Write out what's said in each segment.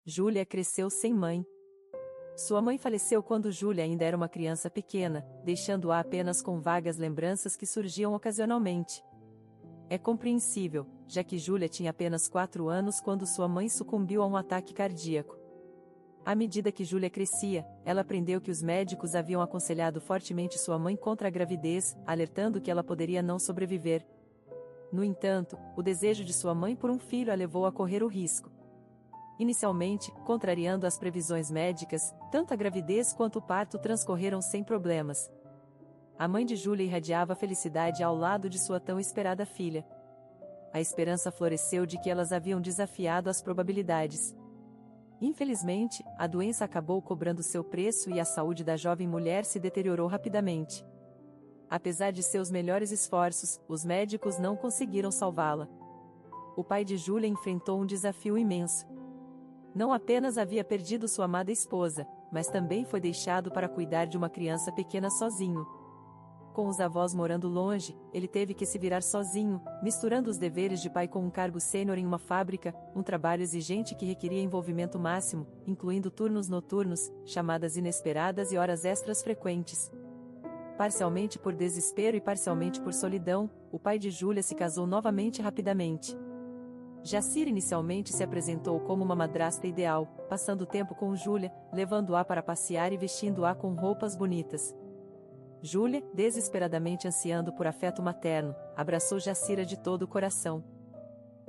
Júlia cresceu sem mãe. Sua mãe faleceu quando Júlia ainda era uma criança pequena, deixando-a apenas com vagas lembranças que surgiam ocasionalmente. É compreensível, já que Júlia tinha apenas 4 anos quando sua mãe sucumbiu a um ataque cardíaco. À medida que Júlia crescia, ela aprendeu que os médicos haviam aconselhado fortemente sua mãe contra a gravidez, alertando que ela poderia não sobreviver. No entanto, o desejo de sua mãe por um filho a levou a correr o risco. Inicialmente, contrariando as previsões médicas, tanto a gravidez quanto o parto transcorreram sem problemas. A mãe de Júlia irradiava felicidade ao lado de sua tão esperada filha. A esperança floresceu de que elas haviam desafiado as probabilidades. Infelizmente, a doença acabou cobrando seu preço e a saúde da jovem mulher se deteriorou rapidamente. Apesar de seus melhores esforços, os médicos não conseguiram salvá-la. O pai de Júlia enfrentou um desafio imenso. Não apenas havia perdido sua amada esposa, mas também foi deixado para cuidar de uma criança pequena sozinho. Com os avós morando longe, ele teve que se virar sozinho, misturando os deveres de pai com um cargo sênior em uma fábrica, um trabalho exigente que requeria envolvimento máximo, incluindo turnos noturnos, chamadas inesperadas e horas extras frequentes. Parcialmente por desespero e parcialmente por solidão, o pai de Júlia se casou novamente rapidamente. Jacira inicialmente se apresentou como uma madrasta ideal, passando tempo com Júlia, levando-a para passear e vestindo-a com roupas bonitas. Júlia, desesperadamente ansiando por afeto materno, abraçou Jacira de todo o coração.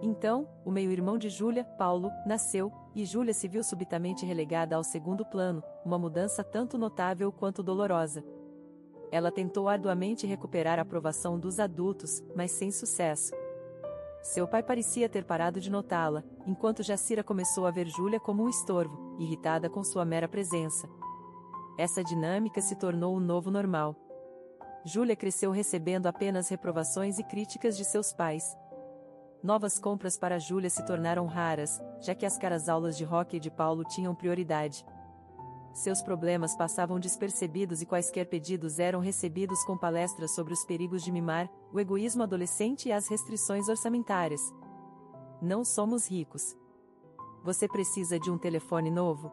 Então, o meio-irmão de Júlia, Paulo, nasceu, e Júlia se viu subitamente relegada ao segundo plano, uma mudança tanto notável quanto dolorosa. Ela tentou arduamente recuperar a aprovação dos adultos, mas sem sucesso. Seu pai parecia ter parado de notá-la, enquanto Jacira começou a ver Júlia como um estorvo, irritada com sua mera presença. Essa dinâmica se tornou o novo normal. Júlia cresceu recebendo apenas reprovações e críticas de seus pais. Novas compras para Júlia se tornaram raras, já que as caras aulas de hóquei de Paulo tinham prioridade. Seus problemas passavam despercebidos e quaisquer pedidos eram recebidos com palestras sobre os perigos de mimar, o egoísmo adolescente e as restrições orçamentárias. Não somos ricos. Você precisa de um telefone novo?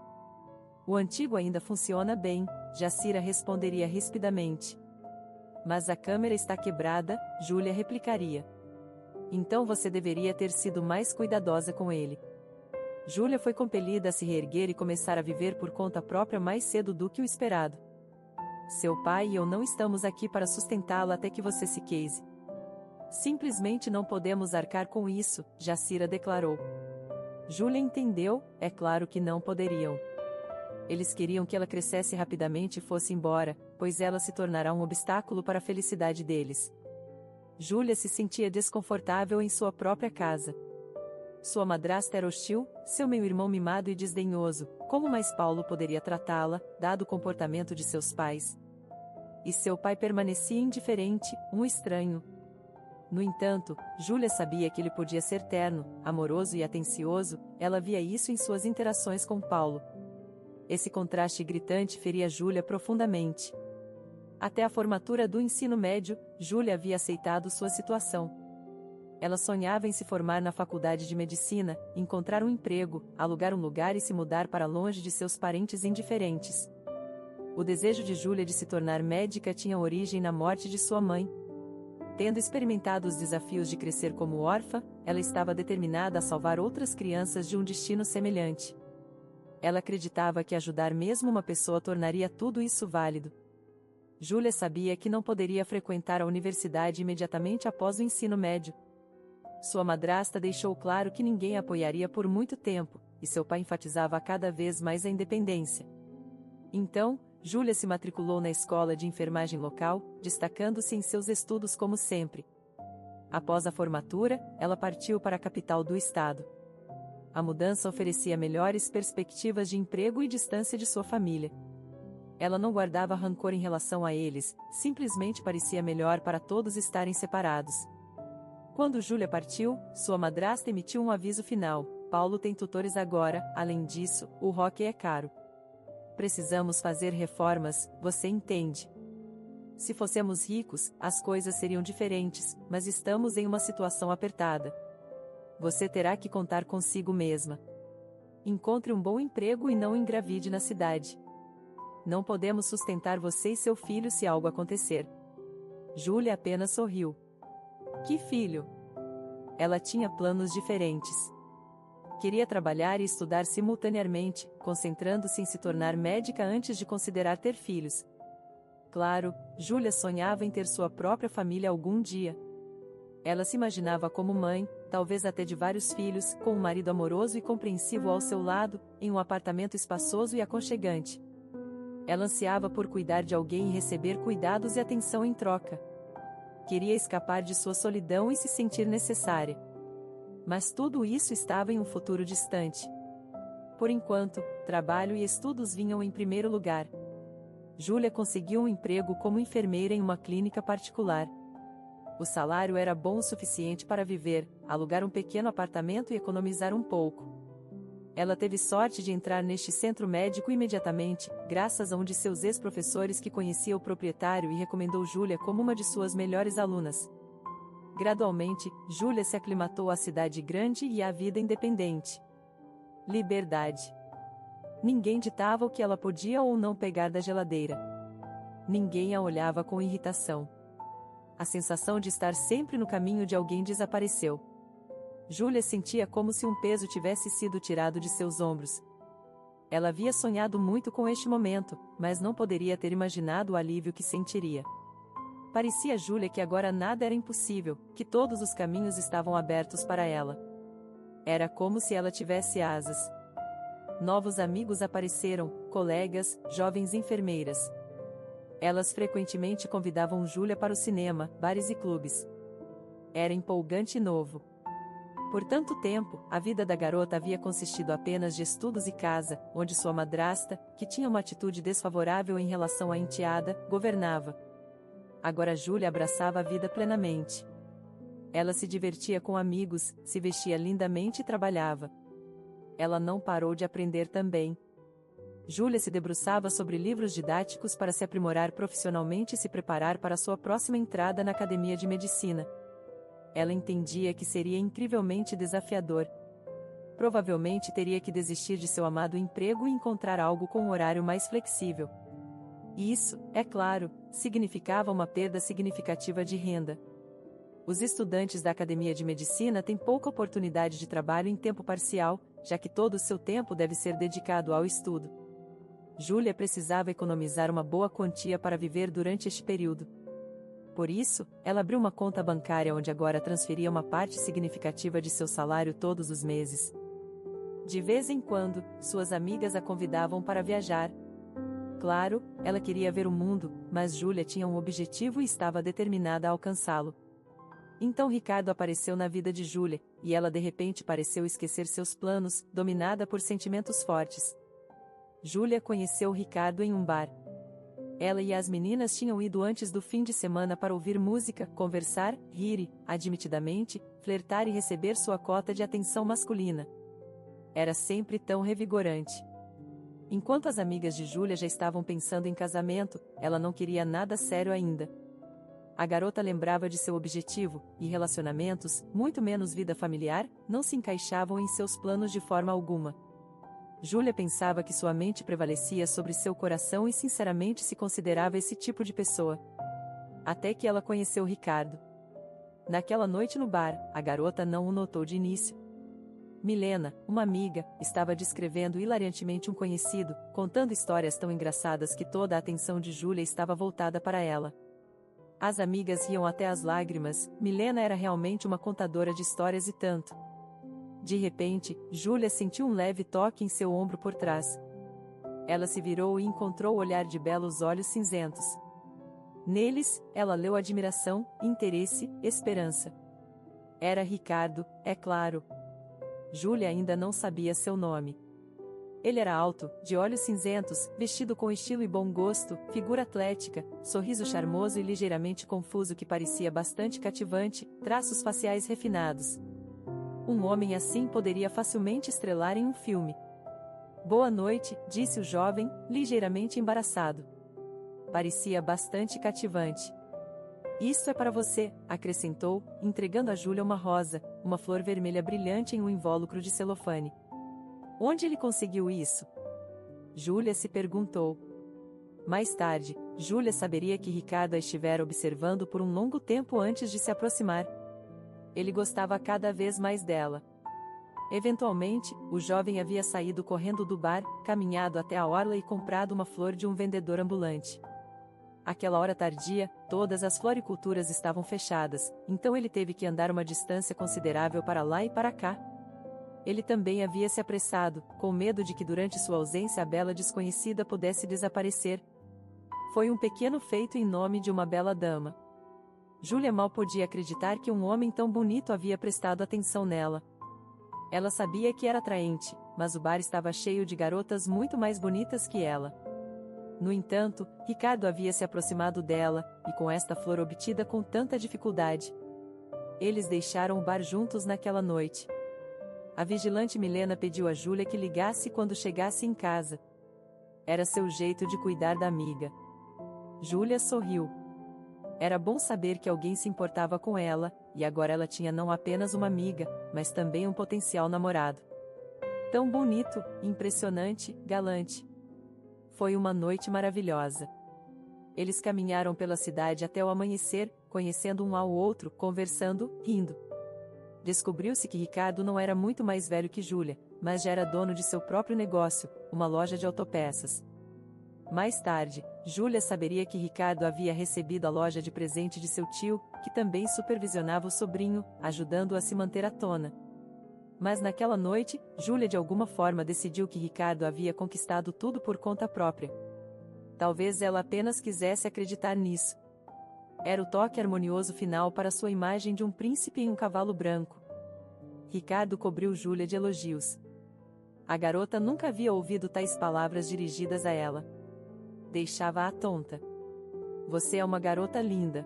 O antigo ainda funciona bem, Jacira responderia rispidamente. Mas a câmera está quebrada, Júlia replicaria. Então você deveria ter sido mais cuidadosa com ele. Júlia foi compelida a se reerguer e começar a viver por conta própria mais cedo do que o esperado. Seu pai e eu não estamos aqui para sustentá-la até que você se case. Simplesmente não podemos arcar com isso, Jacira declarou. Júlia entendeu, é claro que não poderiam. Eles queriam que ela crescesse rapidamente e fosse embora, pois ela se tornará um obstáculo para a felicidade deles. Júlia se sentia desconfortável em sua própria casa. Sua madrasta era hostil, seu meio-irmão mimado e desdenhoso, como mais Paulo poderia tratá-la, dado o comportamento de seus pais? E seu pai permanecia indiferente, um estranho. No entanto, Júlia sabia que ele podia ser terno, amoroso e atencioso, ela via isso em suas interações com Paulo. Esse contraste gritante feria Júlia profundamente. Até a formatura do ensino médio, Júlia havia aceitado sua situação. Ela sonhava em se formar na faculdade de medicina, encontrar um emprego, alugar um lugar e se mudar para longe de seus parentes indiferentes. O desejo de Júlia de se tornar médica tinha origem na morte de sua mãe. Tendo experimentado os desafios de crescer como órfã, ela estava determinada a salvar outras crianças de um destino semelhante. Ela acreditava que ajudar mesmo uma pessoa tornaria tudo isso válido. Júlia sabia que não poderia frequentar a universidade imediatamente após o ensino médio. Sua madrasta deixou claro que ninguém a apoiaria por muito tempo, e seu pai enfatizava cada vez mais a independência. Então, Júlia se matriculou na escola de enfermagem local, destacando-se em seus estudos como sempre. Após a formatura, ela partiu para a capital do estado. A mudança oferecia melhores perspectivas de emprego e distância de sua família. Ela não guardava rancor em relação a eles, simplesmente parecia melhor para todos estarem separados. Quando Júlia partiu, sua madrasta emitiu um aviso final: Paulo tem tutores agora, além disso, o hóquei é caro. Precisamos fazer reformas, você entende? Se fossemos ricos, as coisas seriam diferentes, mas estamos em uma situação apertada. Você terá que contar consigo mesma. Encontre um bom emprego e não engravide na cidade. Não podemos sustentar você e seu filho se algo acontecer. Júlia apenas sorriu. Que filho? Ela tinha planos diferentes. Queria trabalhar e estudar simultaneamente, concentrando-se em se tornar médica antes de considerar ter filhos. Claro, Júlia sonhava em ter sua própria família algum dia. Ela se imaginava como mãe, talvez até de vários filhos, com um marido amoroso e compreensivo ao seu lado, em um apartamento espaçoso e aconchegante. Ela ansiava por cuidar de alguém e receber cuidados e atenção em troca. Queria escapar de sua solidão e se sentir necessária. Mas tudo isso estava em um futuro distante. Por enquanto, trabalho e estudos vinham em primeiro lugar. Júlia conseguiu um emprego como enfermeira em uma clínica particular. O salário era bom o suficiente para viver, alugar um pequeno apartamento e economizar um pouco. Ela teve sorte de entrar neste centro médico imediatamente, graças a um de seus ex-professores que conhecia o proprietário e recomendou Júlia como uma de suas melhores alunas. Gradualmente, Júlia se aclimatou à cidade grande e à vida independente. Liberdade. Ninguém ditava o que ela podia ou não pegar da geladeira. Ninguém a olhava com irritação. A sensação de estar sempre no caminho de alguém desapareceu. Júlia sentia como se um peso tivesse sido tirado de seus ombros. Ela havia sonhado muito com este momento, mas não poderia ter imaginado o alívio que sentiria. Parecia a Júlia que agora nada era impossível, que todos os caminhos estavam abertos para ela. Era como se ela tivesse asas. Novos amigos apareceram, colegas, jovens enfermeiras. Elas frequentemente convidavam Júlia para o cinema, bares e clubes. Era empolgante e novo. Por tanto tempo, a vida da garota havia consistido apenas de estudos e casa, onde sua madrasta, que tinha uma atitude desfavorável em relação à enteada, governava. Agora Júlia abraçava a vida plenamente. Ela se divertia com amigos, se vestia lindamente e trabalhava. Ela não parou de aprender também. Júlia se debruçava sobre livros didáticos para se aprimorar profissionalmente e se preparar para sua próxima entrada na academia de medicina. Ela entendia que seria incrivelmente desafiador. Provavelmente teria que desistir de seu amado emprego e encontrar algo com um horário mais flexível. Isso, é claro, significava uma perda significativa de renda. Os estudantes da academia de medicina têm pouca oportunidade de trabalho em tempo parcial, já que todo o seu tempo deve ser dedicado ao estudo. Júlia precisava economizar uma boa quantia para viver durante este período. Por isso, ela abriu uma conta bancária onde agora transferia uma parte significativa de seu salário todos os meses. De vez em quando, suas amigas a convidavam para viajar. Claro, ela queria ver o mundo, mas Júlia tinha um objetivo e estava determinada a alcançá-lo. Então Ricardo apareceu na vida de Júlia, e ela de repente pareceu esquecer seus planos, dominada por sentimentos fortes. Júlia conheceu Ricardo em um bar. Ela e as meninas tinham ido antes do fim de semana para ouvir música, conversar, rir, admitidamente, flertar e receber sua cota de atenção masculina. Era sempre tão revigorante. Enquanto as amigas de Júlia já estavam pensando em casamento, ela não queria nada sério ainda. A garota lembrava de seu objetivo, e relacionamentos, muito menos vida familiar, não se encaixavam em seus planos de forma alguma. Júlia pensava que sua mente prevalecia sobre seu coração e sinceramente se considerava esse tipo de pessoa. Até que ela conheceu Ricardo. Naquela noite no bar, a garota não o notou de início. Milena, uma amiga, estava descrevendo hilariantemente um conhecido, contando histórias tão engraçadas que toda a atenção de Júlia estava voltada para ela. As amigas riam até as lágrimas, Milena era realmente uma contadora de histórias e tanto. De repente, Júlia sentiu um leve toque em seu ombro por trás. Ela se virou e encontrou o olhar de belos olhos cinzentos. Neles, ela leu admiração, interesse, esperança. Era Ricardo, é claro. Júlia ainda não sabia seu nome. Ele era alto, de olhos cinzentos, vestido com estilo e bom gosto, figura atlética, sorriso charmoso e ligeiramente confuso que parecia bastante cativante, traços faciais refinados. Um homem assim poderia facilmente estrelar em um filme. Boa noite, disse o jovem, ligeiramente embaraçado. Parecia bastante cativante. Isto é para você, acrescentou, entregando a Júlia uma rosa, uma flor vermelha brilhante em um invólucro de celofane. Onde ele conseguiu isso? Júlia se perguntou. Mais tarde, Júlia saberia que Ricardo a estivera observando por um longo tempo antes de se aproximar. Ele gostava cada vez mais dela. Eventualmente, o jovem havia saído correndo do bar, caminhado até a orla e comprado uma flor de um vendedor ambulante. Aquela hora tardia, todas as floriculturas estavam fechadas, então ele teve que andar uma distância considerável para lá e para cá. Ele também havia se apressado, com medo de que durante sua ausência a bela desconhecida pudesse desaparecer. Foi um pequeno feito em nome de uma bela dama. Júlia mal podia acreditar que um homem tão bonito havia prestado atenção nela. Ela sabia que era atraente, mas o bar estava cheio de garotas muito mais bonitas que ela. No entanto, Ricardo havia se aproximado dela, e com esta flor obtida com tanta dificuldade. Eles deixaram o bar juntos naquela noite. A vigilante Milena pediu a Júlia que ligasse quando chegasse em casa. Era seu jeito de cuidar da amiga. Júlia sorriu. Era bom saber que alguém se importava com ela, e agora ela tinha não apenas uma amiga, mas também um potencial namorado. Tão bonito, impressionante, galante. Foi uma noite maravilhosa. Eles caminharam pela cidade até o amanhecer, conhecendo um ao outro, conversando, rindo. Descobriu-se que Ricardo não era muito mais velho que Júlia, mas já era dono de seu próprio negócio, uma loja de autopeças. Mais tarde, Júlia saberia que Ricardo havia recebido a loja de presente de seu tio, que também supervisionava o sobrinho, ajudando-o a se manter à tona. Mas naquela noite, Júlia de alguma forma decidiu que Ricardo havia conquistado tudo por conta própria. Talvez ela apenas quisesse acreditar nisso. Era o toque harmonioso final para sua imagem de um príncipe em um cavalo branco. Ricardo cobriu Júlia de elogios. A garota nunca havia ouvido tais palavras dirigidas a ela. Deixava-a tonta. Você é uma garota linda.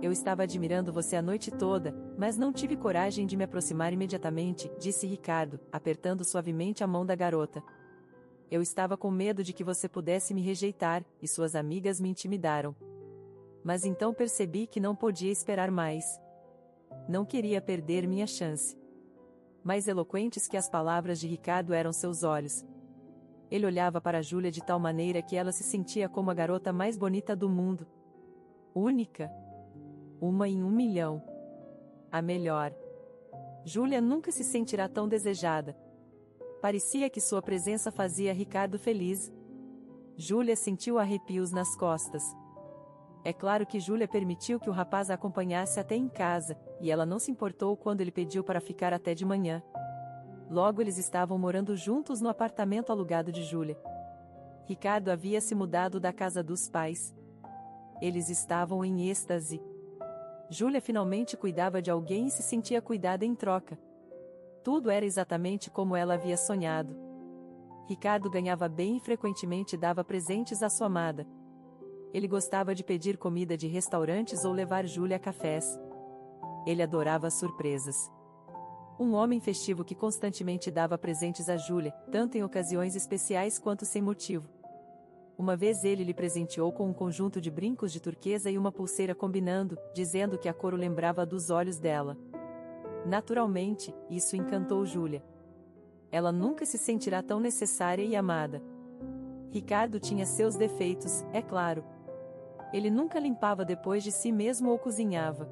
Eu estava admirando você a noite toda, mas não tive coragem de me aproximar imediatamente, disse Ricardo, apertando suavemente a mão da garota. Eu estava com medo de que você pudesse me rejeitar, e suas amigas me intimidaram. Mas então percebi que não podia esperar mais. Não queria perder minha chance. Mais eloquentes que as palavras de Ricardo eram seus olhos. Ele olhava para Júlia de tal maneira que ela se sentia como a garota mais bonita do mundo. Única. Uma em 1 milhão. A melhor. Júlia nunca se sentirá tão desejada. Parecia que sua presença fazia Ricardo feliz. Júlia sentiu arrepios nas costas. É claro que Júlia permitiu que o rapaz a acompanhasse até em casa, e ela não se importou quando ele pediu para ficar até de manhã. Logo eles estavam morando juntos no apartamento alugado de Júlia. Ricardo havia se mudado da casa dos pais. Eles estavam em êxtase. Júlia finalmente cuidava de alguém e se sentia cuidada em troca. Tudo era exatamente como ela havia sonhado. Ricardo ganhava bem e frequentemente dava presentes à sua amada. Ele gostava de pedir comida de restaurantes ou levar Júlia a cafés. Ele adorava surpresas. Um homem festivo que constantemente dava presentes a Júlia, tanto em ocasiões especiais quanto sem motivo. Uma vez ele lhe presenteou com um conjunto de brincos de turquesa e uma pulseira combinando, dizendo que a cor o lembrava dos olhos dela. Naturalmente, isso encantou Júlia. Ela nunca se sentirá tão necessária e amada. Ricardo tinha seus defeitos, é claro. Ele nunca limpava depois de si mesmo ou cozinhava.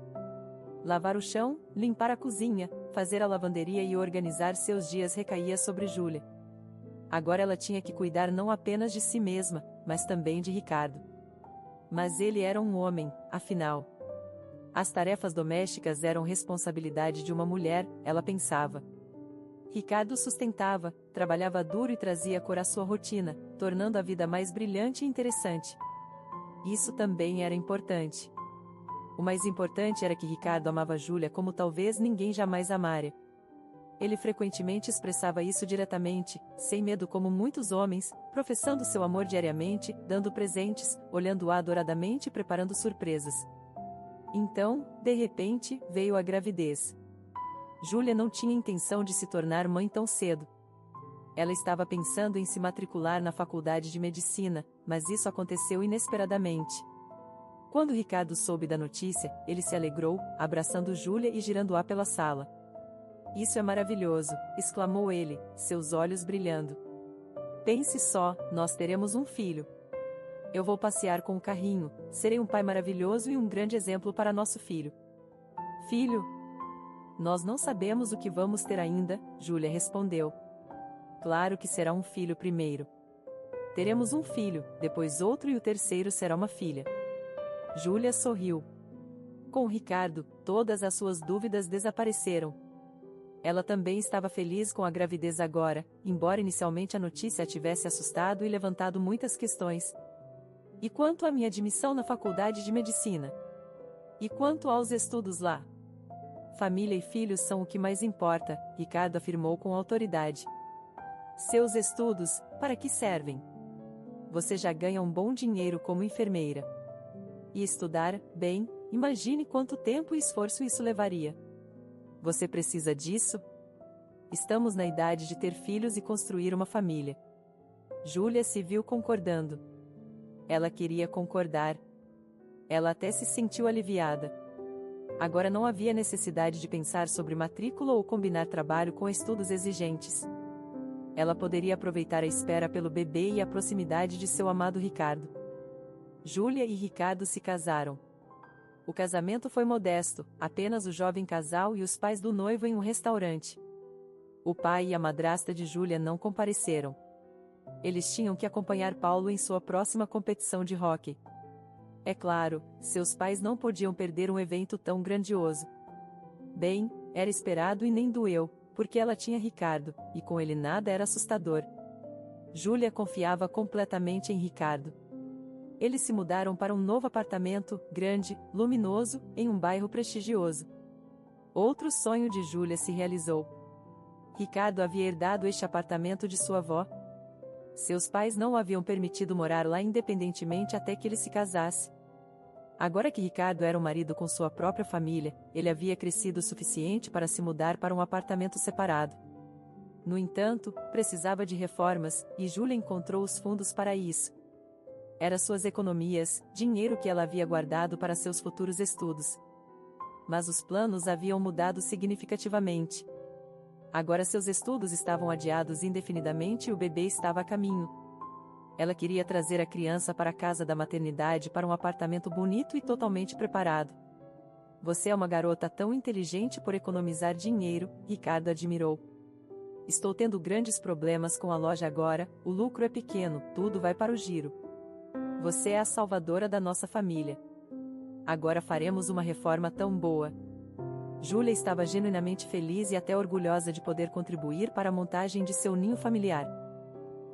Lavar o chão, limpar a cozinha, fazer a lavanderia e organizar seus dias recaía sobre Júlia. Agora ela tinha que cuidar não apenas de si mesma, mas também de Ricardo. Mas ele era um homem, afinal. As tarefas domésticas eram responsabilidade de uma mulher, ela pensava. Ricardo sustentava, trabalhava duro e trazia cor à sua rotina, tornando a vida mais brilhante e interessante. Isso também era importante. O mais importante era que Ricardo amava Júlia como talvez ninguém jamais amara. Ele frequentemente expressava isso diretamente, sem medo como muitos homens, professando seu amor diariamente, dando presentes, olhando-a adoradamente e preparando surpresas. Então, de repente, veio a gravidez. Júlia não tinha intenção de se tornar mãe tão cedo. Ela estava pensando em se matricular na faculdade de medicina, mas isso aconteceu inesperadamente. Quando Ricardo soube da notícia, ele se alegrou, abraçando Júlia e girando-a pela sala. Isso é maravilhoso, exclamou ele, seus olhos brilhando. Pense só, nós teremos um filho. Eu vou passear com o carrinho, serei um pai maravilhoso e um grande exemplo para nosso filho. Filho? Nós não sabemos o que vamos ter ainda, Júlia respondeu. Claro que será um filho primeiro. Teremos um filho, depois outro e o terceiro será uma filha. Júlia sorriu. Com Ricardo, todas as suas dúvidas desapareceram. Ela também estava feliz com a gravidez agora, embora inicialmente a notícia a tivesse assustado e levantado muitas questões. E quanto à minha admissão na faculdade de medicina? E quanto aos estudos lá? Família e filhos são o que mais importa, Ricardo afirmou com autoridade. Seus estudos, para que servem? Você já ganha um bom dinheiro como enfermeira. E estudar, bem, imagine quanto tempo e esforço isso levaria. Você precisa disso? Estamos na idade de ter filhos e construir uma família. Júlia se viu concordando. Ela queria concordar. Ela até se sentiu aliviada. Agora não havia necessidade de pensar sobre matrícula ou combinar trabalho com estudos exigentes. Ela poderia aproveitar a espera pelo bebê e a proximidade de seu amado Ricardo. Júlia e Ricardo se casaram. O casamento foi modesto, apenas o jovem casal e os pais do noivo em um restaurante. O pai e a madrasta de Júlia não compareceram. Eles tinham que acompanhar Paulo em sua próxima competição de hóquei. É claro, seus pais não podiam perder um evento tão grandioso. Bem, era esperado e nem doeu, porque ela tinha Ricardo, e com ele nada era assustador. Júlia confiava completamente em Ricardo. Eles se mudaram para um novo apartamento, grande, luminoso, em um bairro prestigioso. Outro sonho de Júlia se realizou. Ricardo havia herdado este apartamento de sua avó. Seus pais não o haviam permitido morar lá independentemente até que ele se casasse. Agora que Ricardo era um marido com sua própria família, ele havia crescido o suficiente para se mudar para um apartamento separado. No entanto, precisava de reformas, e Júlia encontrou os fundos para isso. Eram suas economias, dinheiro que ela havia guardado para seus futuros estudos. Mas os planos haviam mudado significativamente. Agora seus estudos estavam adiados indefinidamente e o bebê estava a caminho. Ela queria trazer a criança para a casa da maternidade para um apartamento bonito e totalmente preparado. Você é uma garota tão inteligente por economizar dinheiro, Ricardo admirou. Estou tendo grandes problemas com a loja agora, o lucro é pequeno, tudo vai para o giro. Você é a salvadora da nossa família. Agora faremos uma reforma tão boa. Júlia estava genuinamente feliz e até orgulhosa de poder contribuir para a montagem de seu ninho familiar.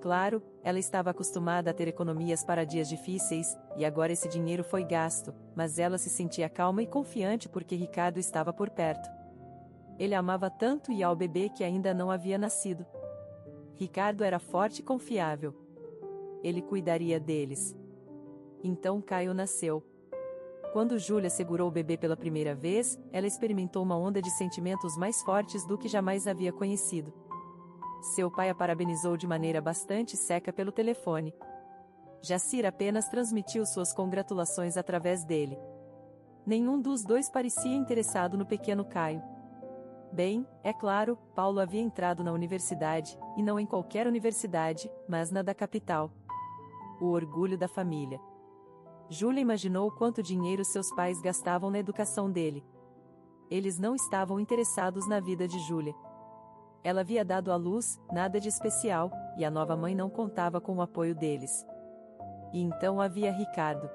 Claro, ela estava acostumada a ter economias para dias difíceis, e agora esse dinheiro foi gasto, mas ela se sentia calma e confiante porque Ricardo estava por perto. Ele amava tanto e ao bebê que ainda não havia nascido. Ricardo era forte e confiável. Ele cuidaria deles. Então Caio nasceu. Quando Júlia segurou o bebê pela primeira vez, ela experimentou uma onda de sentimentos mais fortes do que jamais havia conhecido. Seu pai a parabenizou de maneira bastante seca pelo telefone. Jacir apenas transmitiu suas congratulações através dele. Nenhum dos dois parecia interessado no pequeno Caio. Bem, é claro, Paulo havia entrado na universidade, e não em qualquer universidade, mas na da capital. O orgulho da família. Júlia imaginou quanto dinheiro seus pais gastavam na educação dele. Eles não estavam interessados na vida de Júlia. Ela havia dado à luz, nada de especial, e a nova mãe não contava com o apoio deles. E então havia Ricardo.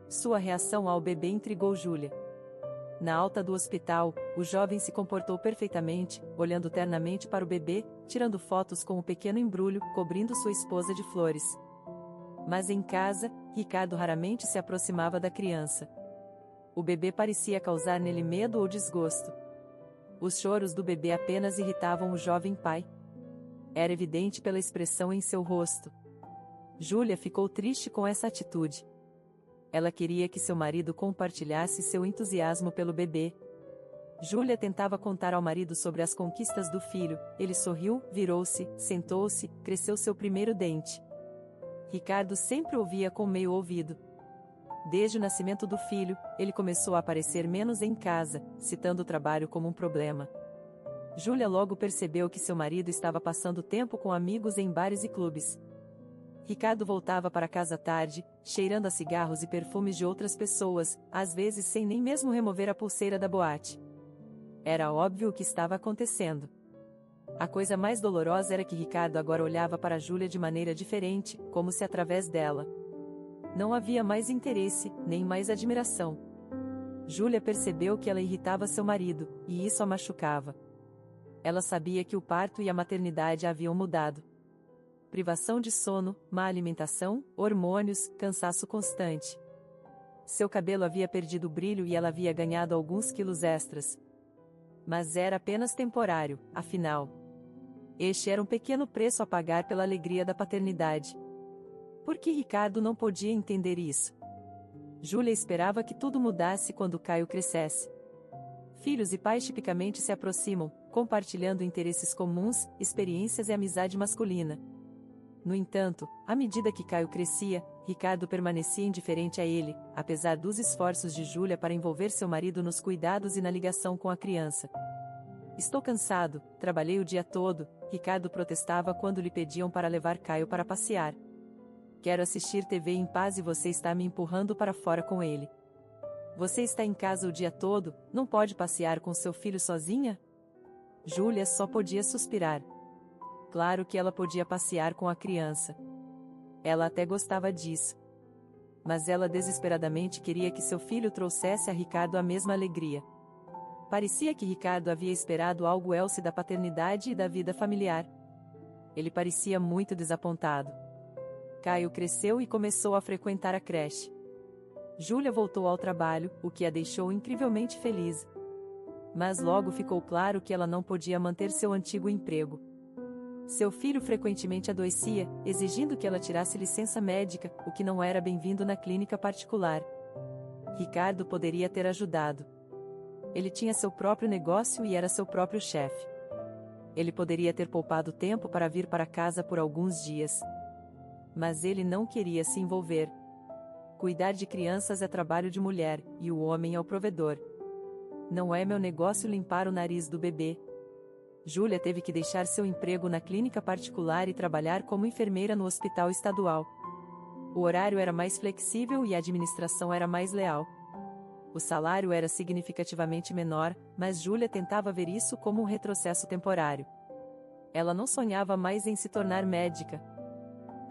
Sua reação ao bebê intrigou Júlia. Na alta do hospital, o jovem se comportou perfeitamente, olhando ternamente para o bebê, tirando fotos com o pequeno embrulho, cobrindo sua esposa de flores. Mas em casa, Ricardo raramente se aproximava da criança. O bebê parecia causar nele medo ou desgosto. Os choros do bebê apenas irritavam o jovem pai. Era evidente pela expressão em seu rosto. Júlia ficou triste com essa atitude. Ela queria que seu marido compartilhasse seu entusiasmo pelo bebê. Júlia tentava contar ao marido sobre as conquistas do filho, ele sorriu, virou-se, sentou-se, cresceu seu primeiro dente. Ricardo sempre ouvia com meio ouvido. Desde o nascimento do filho, ele começou a aparecer menos em casa, citando o trabalho como um problema. Júlia logo percebeu que seu marido estava passando tempo com amigos em bares e clubes. Ricardo voltava para casa tarde, cheirando a cigarros e perfumes de outras pessoas, às vezes sem nem mesmo remover a pulseira da boate. Era óbvio o que estava acontecendo. A coisa mais dolorosa era que Ricardo agora olhava para Júlia de maneira diferente, como se através dela não havia mais interesse, nem mais admiração. Júlia percebeu que ela irritava seu marido, e isso a machucava. Ela sabia que o parto e a maternidade a haviam mudado. Privação de sono, má alimentação, hormônios, cansaço constante. Seu cabelo havia perdido brilho e ela havia ganhado alguns quilos extras. Mas era apenas temporário, afinal. Este era um pequeno preço a pagar pela alegria da paternidade. Por que Ricardo não podia entender isso? Júlia esperava que tudo mudasse quando Caio crescesse. Filhos e pais tipicamente se aproximam, compartilhando interesses comuns, experiências e amizade masculina. No entanto, à medida que Caio crescia, Ricardo permanecia indiferente a ele, apesar dos esforços de Júlia para envolver seu marido nos cuidados e na ligação com a criança. Estou cansado, trabalhei o dia todo, Ricardo protestava quando lhe pediam para levar Caio para passear. Quero assistir TV em paz e você está me empurrando para fora com ele. Você está em casa o dia todo, não pode passear com seu filho sozinha? Júlia só podia suspirar. Claro que ela podia passear com a criança. Ela até gostava disso. Mas ela desesperadamente queria que seu filho trouxesse a Ricardo a mesma alegria. Parecia que Ricardo havia esperado algo else da paternidade e da vida familiar. Ele parecia muito desapontado. Caio cresceu e começou a frequentar a creche. Júlia voltou ao trabalho, o que a deixou incrivelmente feliz. Mas logo ficou claro que ela não podia manter seu antigo emprego. Seu filho frequentemente adoecia, exigindo que ela tirasse licença médica, o que não era bem-vindo na clínica particular. Ricardo poderia ter ajudado. Ele tinha seu próprio negócio e era seu próprio chefe. Ele poderia ter poupado tempo para vir para casa por alguns dias. Mas ele não queria se envolver. Cuidar de crianças é trabalho de mulher, e o homem é o provedor. Não é meu negócio limpar o nariz do bebê. Júlia teve que deixar seu emprego na clínica particular e trabalhar como enfermeira no hospital estadual. O horário era mais flexível e a administração era mais leal. O salário era significativamente menor, mas Júlia tentava ver isso como um retrocesso temporário. Ela não sonhava mais em se tornar médica.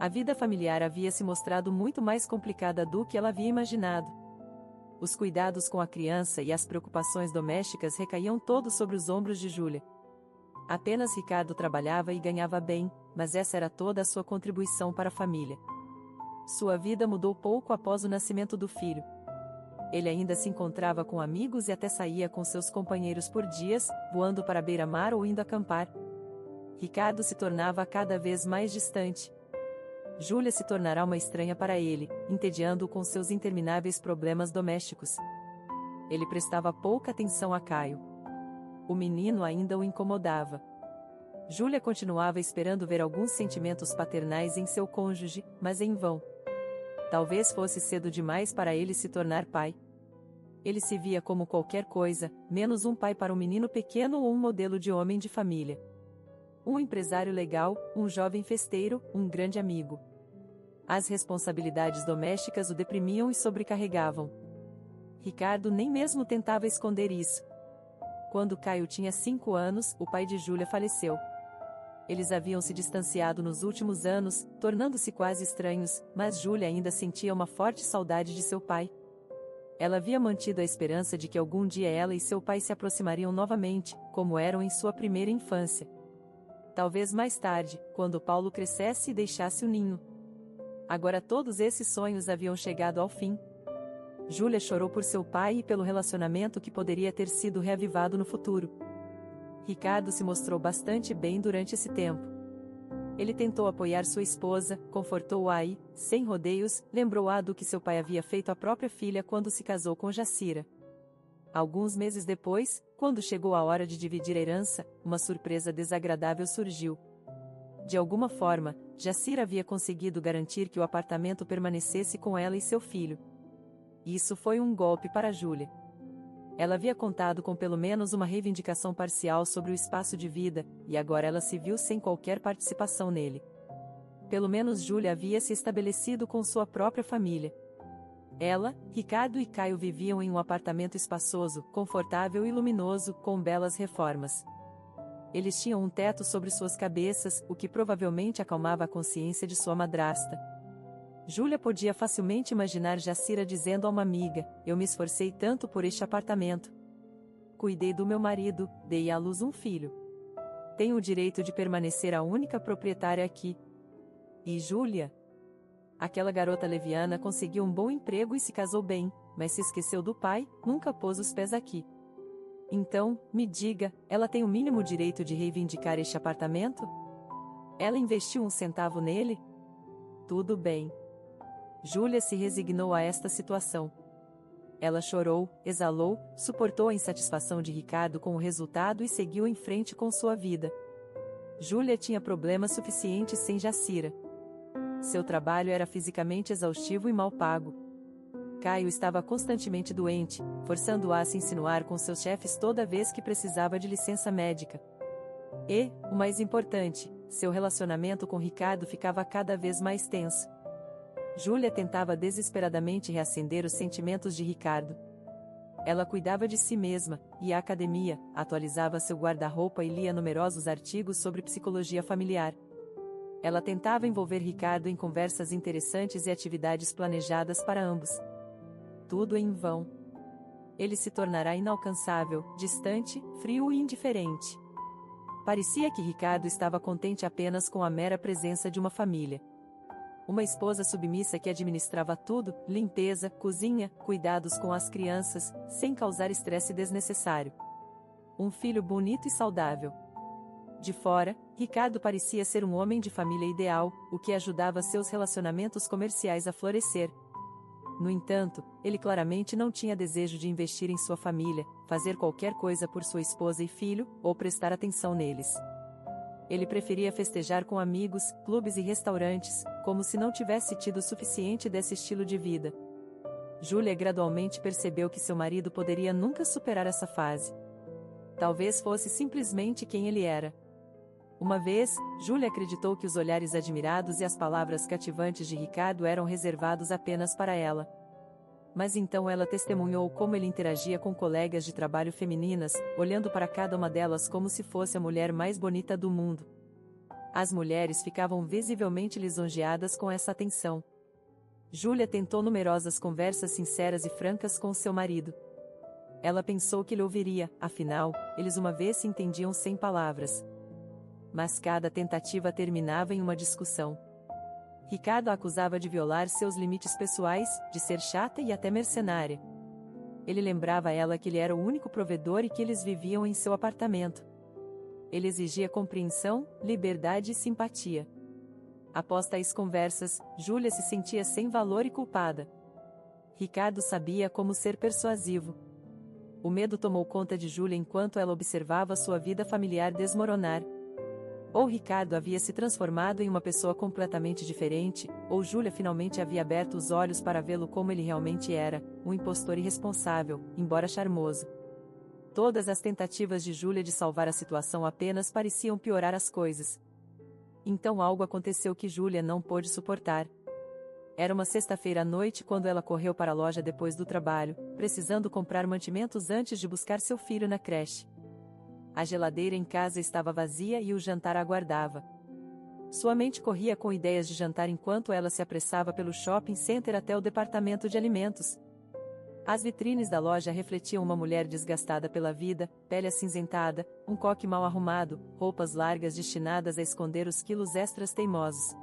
A vida familiar havia se mostrado muito mais complicada do que ela havia imaginado. Os cuidados com a criança e as preocupações domésticas recaíam todos sobre os ombros de Júlia. Apenas Ricardo trabalhava e ganhava bem, mas essa era toda a sua contribuição para a família. Sua vida mudou pouco após o nascimento do filho. Ele ainda se encontrava com amigos e até saía com seus companheiros por dias, voando para a beira-mar ou indo acampar. Ricardo se tornava cada vez mais distante. Júlia se tornará uma estranha para ele, entediando-o com seus intermináveis problemas domésticos. Ele prestava pouca atenção a Caio. O menino ainda o incomodava. Júlia continuava esperando ver alguns sentimentos paternais em seu cônjuge, mas em vão. Talvez fosse cedo demais para ele se tornar pai. Ele se via como qualquer coisa, menos um pai para um menino pequeno ou um modelo de homem de família. Um empresário legal, um jovem festeiro, um grande amigo. As responsabilidades domésticas o deprimiam e sobrecarregavam. Ricardo nem mesmo tentava esconder isso. Quando Caio tinha 5 anos, o pai de Júlia faleceu. Eles haviam se distanciado nos últimos anos, tornando-se quase estranhos, mas Júlia ainda sentia uma forte saudade de seu pai. Ela havia mantido a esperança de que algum dia ela e seu pai se aproximariam novamente, como eram em sua primeira infância. Talvez mais tarde, quando Paulo crescesse e deixasse o ninho. Agora todos esses sonhos haviam chegado ao fim. Júlia chorou por seu pai e pelo relacionamento que poderia ter sido reavivado no futuro. Ricardo se mostrou bastante bem durante esse tempo. Ele tentou apoiar sua esposa, confortou-a e, sem rodeios, lembrou-a do que seu pai havia feito à própria filha quando se casou com Jacira. Alguns meses depois, quando chegou a hora de dividir a herança, uma surpresa desagradável surgiu. De alguma forma, Jacira havia conseguido garantir que o apartamento permanecesse com ela e seu filho. Isso foi um golpe para Júlia. Ela havia contado com pelo menos uma reivindicação parcial sobre o espaço de vida, e agora ela se viu sem qualquer participação nele. Pelo menos Júlia havia se estabelecido com sua própria família. Ela, Ricardo e Caio viviam em um apartamento espaçoso, confortável e luminoso, com belas reformas. Eles tinham um teto sobre suas cabeças, o que provavelmente acalmava a consciência de sua madrasta. Júlia podia facilmente imaginar Jacira dizendo a uma amiga: "Eu me esforcei tanto por este apartamento. Cuidei do meu marido, dei à luz um filho. Tenho o direito de permanecer a única proprietária aqui." E Júlia? Aquela garota leviana conseguiu um bom emprego e se casou bem, mas se esqueceu do pai, nunca pôs os pés aqui. Então, me diga, ela tem o mínimo direito de reivindicar este apartamento? Ela investiu um centavo nele? Tudo bem. Júlia se resignou a esta situação. Ela chorou, exalou, suportou a insatisfação de Ricardo com o resultado e seguiu em frente com sua vida. Júlia tinha problemas suficientes sem Jacira. Seu trabalho era fisicamente exaustivo e mal pago. Caio estava constantemente doente, forçando-a a se insinuar com seus chefes toda vez que precisava de licença médica. E, o mais importante, seu relacionamento com Ricardo ficava cada vez mais tenso. Júlia tentava desesperadamente reacender os sentimentos de Ricardo. Ela cuidava de si mesma, ia à academia, atualizava seu guarda-roupa e lia numerosos artigos sobre psicologia familiar. Ela tentava envolver Ricardo em conversas interessantes e atividades planejadas para ambos. Tudo em vão. Ele se tornará inalcançável, distante, frio e indiferente. Parecia que Ricardo estava contente apenas com a mera presença de uma família. Uma esposa submissa que administrava tudo, limpeza, cozinha, cuidados com as crianças, sem causar estresse desnecessário. Um filho bonito e saudável. De fora, Ricardo parecia ser um homem de família ideal, o que ajudava seus relacionamentos comerciais a florescer. No entanto, ele claramente não tinha desejo de investir em sua família, fazer qualquer coisa por sua esposa e filho, ou prestar atenção neles. Ele preferia festejar com amigos, clubes e restaurantes, como se não tivesse tido o suficiente desse estilo de vida. Júlia gradualmente percebeu que seu marido poderia nunca superar essa fase. Talvez fosse simplesmente quem ele era. Uma vez, Júlia acreditou que os olhares admirados e as palavras cativantes de Ricardo eram reservados apenas para ela. Mas então ela testemunhou como ele interagia com colegas de trabalho femininas, olhando para cada uma delas como se fosse a mulher mais bonita do mundo. As mulheres ficavam visivelmente lisonjeadas com essa atenção. Júlia tentou numerosas conversas sinceras e francas com seu marido. Ela pensou que ele ouviria, afinal, eles uma vez se entendiam sem palavras. Mas cada tentativa terminava em uma discussão. Ricardo a acusava de violar seus limites pessoais, de ser chata e até mercenária. Ele lembrava a ela que ele era o único provedor e que eles viviam em seu apartamento. Ele exigia compreensão, liberdade e simpatia. Após tais conversas, Júlia se sentia sem valor e culpada. Ricardo sabia como ser persuasivo. O medo tomou conta de Júlia enquanto ela observava sua vida familiar desmoronar. Ou Ricardo havia se transformado em uma pessoa completamente diferente, ou Júlia finalmente havia aberto os olhos para vê-lo como ele realmente era, um impostor irresponsável, embora charmoso. Todas as tentativas de Júlia de salvar a situação apenas pareciam piorar as coisas. Então algo aconteceu que Júlia não pôde suportar. Era uma sexta-feira à noite quando ela correu para a loja depois do trabalho, precisando comprar mantimentos antes de buscar seu filho na creche. A geladeira em casa estava vazia e o jantar aguardava. Sua mente corria com ideias de jantar enquanto ela se apressava pelo shopping center até o departamento de alimentos. As vitrines da loja refletiam uma mulher desgastada pela vida, pele acinzentada, um coque mal arrumado, roupas largas destinadas a esconder os quilos extras teimosos.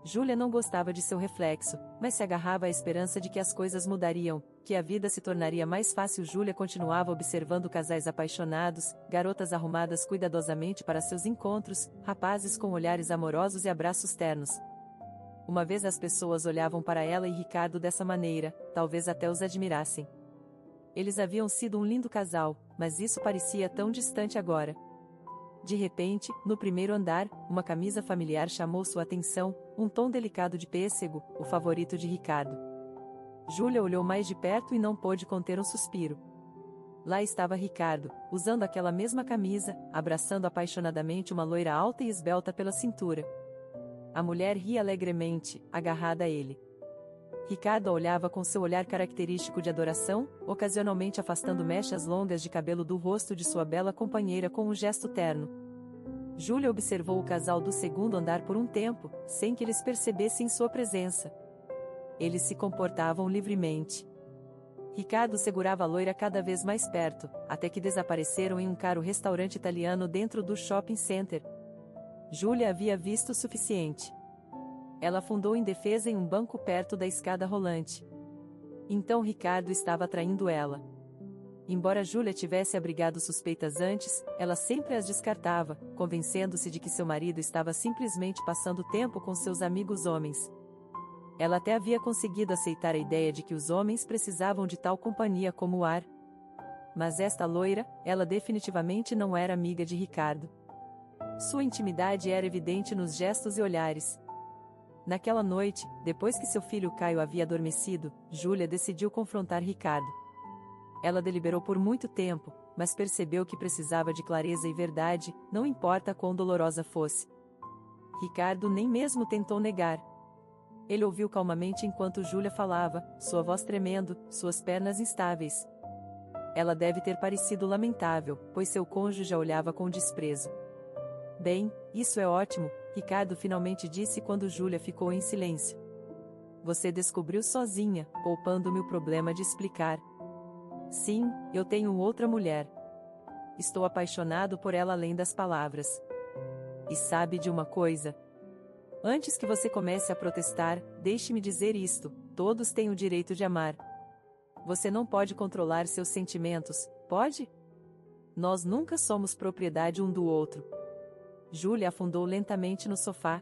Júlia não gostava de seu reflexo, mas se agarrava à esperança de que as coisas mudariam, que a vida se tornaria mais fácil. Júlia continuava observando casais apaixonados, garotas arrumadas cuidadosamente para seus encontros, rapazes com olhares amorosos e abraços ternos. Uma vez as pessoas olhavam para ela e Ricardo dessa maneira, talvez até os admirassem. Eles haviam sido um lindo casal, mas isso parecia tão distante agora. De repente, no primeiro andar, uma camisa familiar chamou sua atenção, um tom delicado de pêssego, o favorito de Ricardo. Júlia olhou mais de perto e não pôde conter um suspiro. Lá estava Ricardo, usando aquela mesma camisa, abraçando apaixonadamente uma loira alta e esbelta pela cintura. A mulher ria alegremente, agarrada a ele. Ricardo a olhava com seu olhar característico de adoração, ocasionalmente afastando mechas longas de cabelo do rosto de sua bela companheira com um gesto terno. Júlia observou o casal do segundo andar por um tempo, sem que eles percebessem sua presença. Eles se comportavam livremente. Ricardo segurava a loira cada vez mais perto, até que desapareceram em um caro restaurante italiano dentro do shopping center. Júlia havia visto o suficiente. Ela afundou indefesa em um banco perto da escada rolante. Então Ricardo estava traindo ela. Embora Júlia tivesse abrigado suspeitas antes, ela sempre as descartava, convencendo-se de que seu marido estava simplesmente passando tempo com seus amigos homens. Ela até havia conseguido aceitar a ideia de que os homens precisavam de tal companhia como o ar. Mas esta loira, ela definitivamente não era amiga de Ricardo. Sua intimidade era evidente nos gestos e olhares. Naquela noite, depois que seu filho Caio havia adormecido, Júlia decidiu confrontar Ricardo. Ela deliberou por muito tempo, mas percebeu que precisava de clareza e verdade, não importa quão dolorosa fosse. Ricardo nem mesmo tentou negar. Ele ouviu calmamente enquanto Júlia falava, sua voz tremendo, suas pernas instáveis. Ela deve ter parecido lamentável, pois seu cônjuge a olhava com desprezo. Bem, isso é ótimo, Ricardo finalmente disse quando Júlia ficou em silêncio. Você descobriu sozinha, poupando-me o problema de explicar. Sim, eu tenho outra mulher. Estou apaixonado por ela além das palavras. E sabe de uma coisa? Antes que você comece a protestar, deixe-me dizer isto: todos têm o direito de amar. Você não pode controlar seus sentimentos, pode? Nós nunca somos propriedade um do outro. Júlia afundou lentamente no sofá.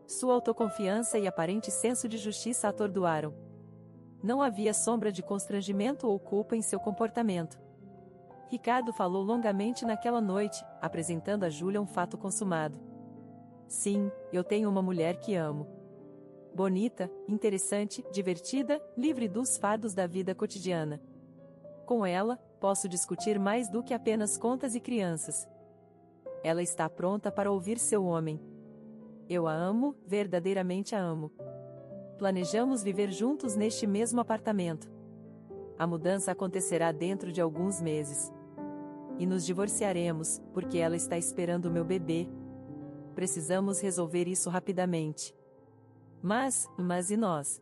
Sua autoconfiança e aparente senso de justiça a atordoaram. Não havia sombra de constrangimento ou culpa em seu comportamento. Ricardo falou longamente naquela noite, apresentando a Júlia um fato consumado. Sim, eu tenho uma mulher que amo. Bonita, interessante, divertida, livre dos fardos da vida cotidiana. Com ela, posso discutir mais do que apenas contas e crianças. Ela está pronta para ouvir seu homem. Eu a amo, verdadeiramente a amo. Planejamos viver juntos neste mesmo apartamento. A mudança acontecerá dentro de alguns meses. E nos divorciaremos, porque ela está esperando o meu bebê. Precisamos resolver isso rapidamente. Mas e nós?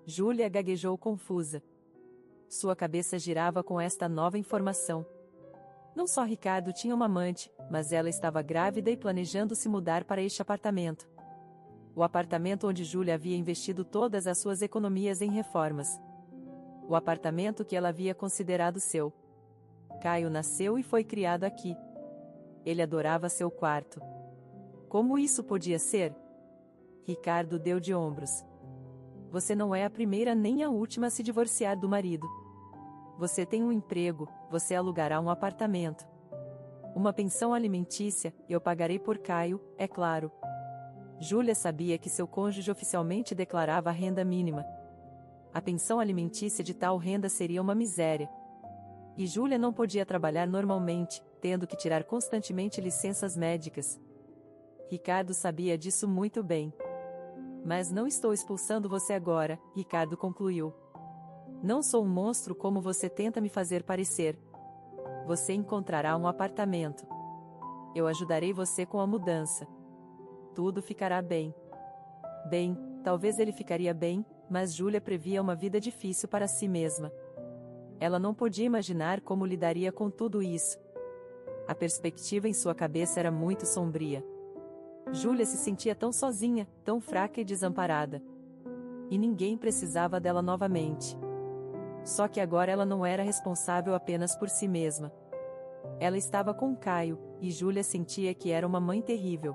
Júlia gaguejou confusa. Sua cabeça girava com esta nova informação. Não só Ricardo tinha uma amante, mas ela estava grávida e planejando se mudar para este apartamento. O apartamento onde Júlia havia investido todas as suas economias em reformas. O apartamento que ela havia considerado seu. Caio nasceu e foi criado aqui. Ele adorava seu quarto. Como isso podia ser? Ricardo deu de ombros. Você não é a primeira nem a última a se divorciar do marido. Você tem um emprego, você alugará um apartamento. Uma pensão alimentícia, eu pagarei por Caio, é claro. Júlia sabia que seu cônjuge oficialmente declarava a renda mínima. A pensão alimentícia de tal renda seria uma miséria. E Júlia não podia trabalhar normalmente, tendo que tirar constantemente licenças médicas. Ricardo sabia disso muito bem. Mas não estou expulsando você agora, Ricardo concluiu. Não sou um monstro como você tenta me fazer parecer. Você encontrará um apartamento. Eu ajudarei você com a mudança. Tudo ficará bem. Bem, talvez ele ficaria bem, mas Júlia previa uma vida difícil para si mesma. Ela não podia imaginar como lidaria com tudo isso. A perspectiva em sua cabeça era muito sombria. Júlia se sentia tão sozinha, tão fraca e desamparada. E ninguém precisava dela novamente. Só que agora ela não era responsável apenas por si mesma. Ela estava com Caio, e Júlia sentia que era uma mãe terrível.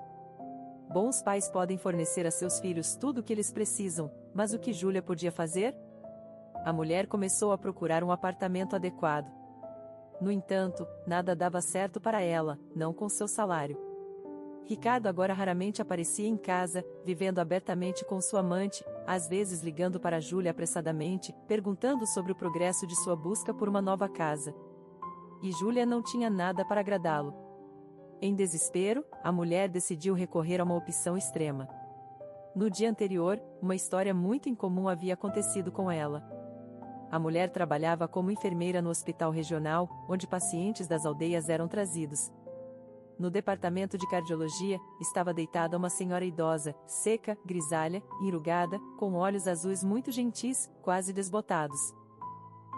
Bons pais podem fornecer a seus filhos tudo o que eles precisam, mas o que Júlia podia fazer? A mulher começou a procurar um apartamento adequado. No entanto, nada dava certo para ela, não com seu salário. Ricardo agora raramente aparecia em casa, vivendo abertamente com sua amante, às vezes ligando para Júlia apressadamente, perguntando sobre o progresso de sua busca por uma nova casa. e Júlia não tinha nada para agradá-lo. Em desespero, a mulher decidiu recorrer a uma opção extrema. No dia anterior, uma história muito incomum havia acontecido com ela. A mulher trabalhava como enfermeira no hospital regional, onde pacientes das aldeias eram trazidos. No departamento de cardiologia, estava deitada uma senhora idosa, seca, grisalha, enrugada, com olhos azuis muito gentis, quase desbotados.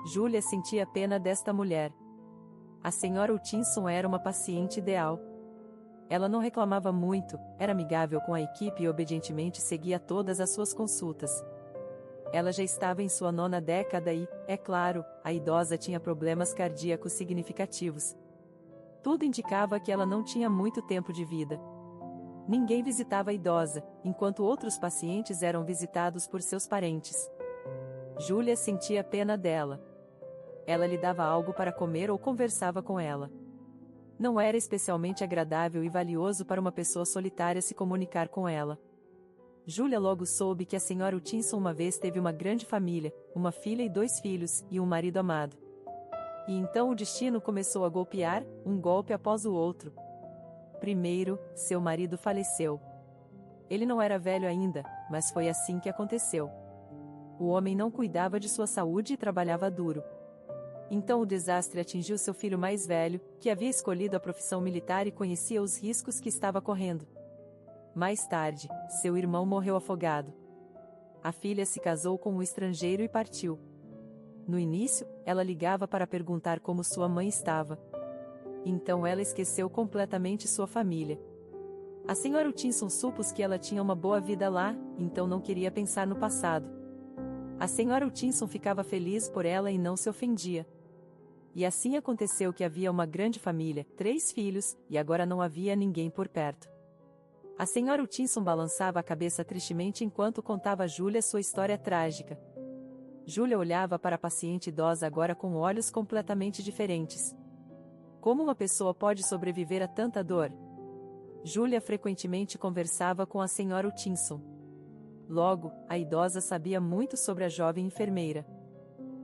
Júlia sentia pena desta mulher. A senhora Hutchinson era uma paciente ideal. Ela não reclamava muito, era amigável com a equipe e obedientemente seguia todas as suas consultas. Ela já estava em sua 9ª década e, é claro, a idosa tinha problemas cardíacos significativos. Tudo indicava que ela não tinha muito tempo de vida. Ninguém visitava a idosa, enquanto outros pacientes eram visitados por seus parentes. Júlia sentia pena dela. Ela lhe dava algo para comer ou conversava com ela. Não era especialmente agradável e valioso para uma pessoa solitária se comunicar com ela. Júlia logo soube que a senhora Hutchinson uma vez teve uma grande família, uma filha e 2 filhos, e um marido amado. E então o destino começou a golpear, um golpe após o outro. Primeiro, seu marido faleceu. Ele não era velho ainda, mas foi assim que aconteceu. O homem não cuidava de sua saúde e trabalhava duro. Então o desastre atingiu seu filho mais velho, que havia escolhido a profissão militar e conhecia os riscos que estava correndo. Mais tarde, seu irmão morreu afogado. A filha se casou com um estrangeiro e partiu. No início, ela ligava para perguntar como sua mãe estava. Então ela esqueceu completamente sua família. A senhora Hutchinson supôs que ela tinha uma boa vida lá, então não queria pensar no passado. A senhora Hutchinson ficava feliz por ela e não se ofendia. E assim aconteceu que havia uma grande família, 3 filhos, e agora não havia ninguém por perto. A senhora Hutchinson balançava a cabeça tristemente enquanto contava a Júlia sua história trágica. Júlia olhava para a paciente idosa agora com olhos completamente diferentes. Como uma pessoa pode sobreviver a tanta dor? Júlia frequentemente conversava com a senhora Hutchinson. Logo, a idosa sabia muito sobre a jovem enfermeira.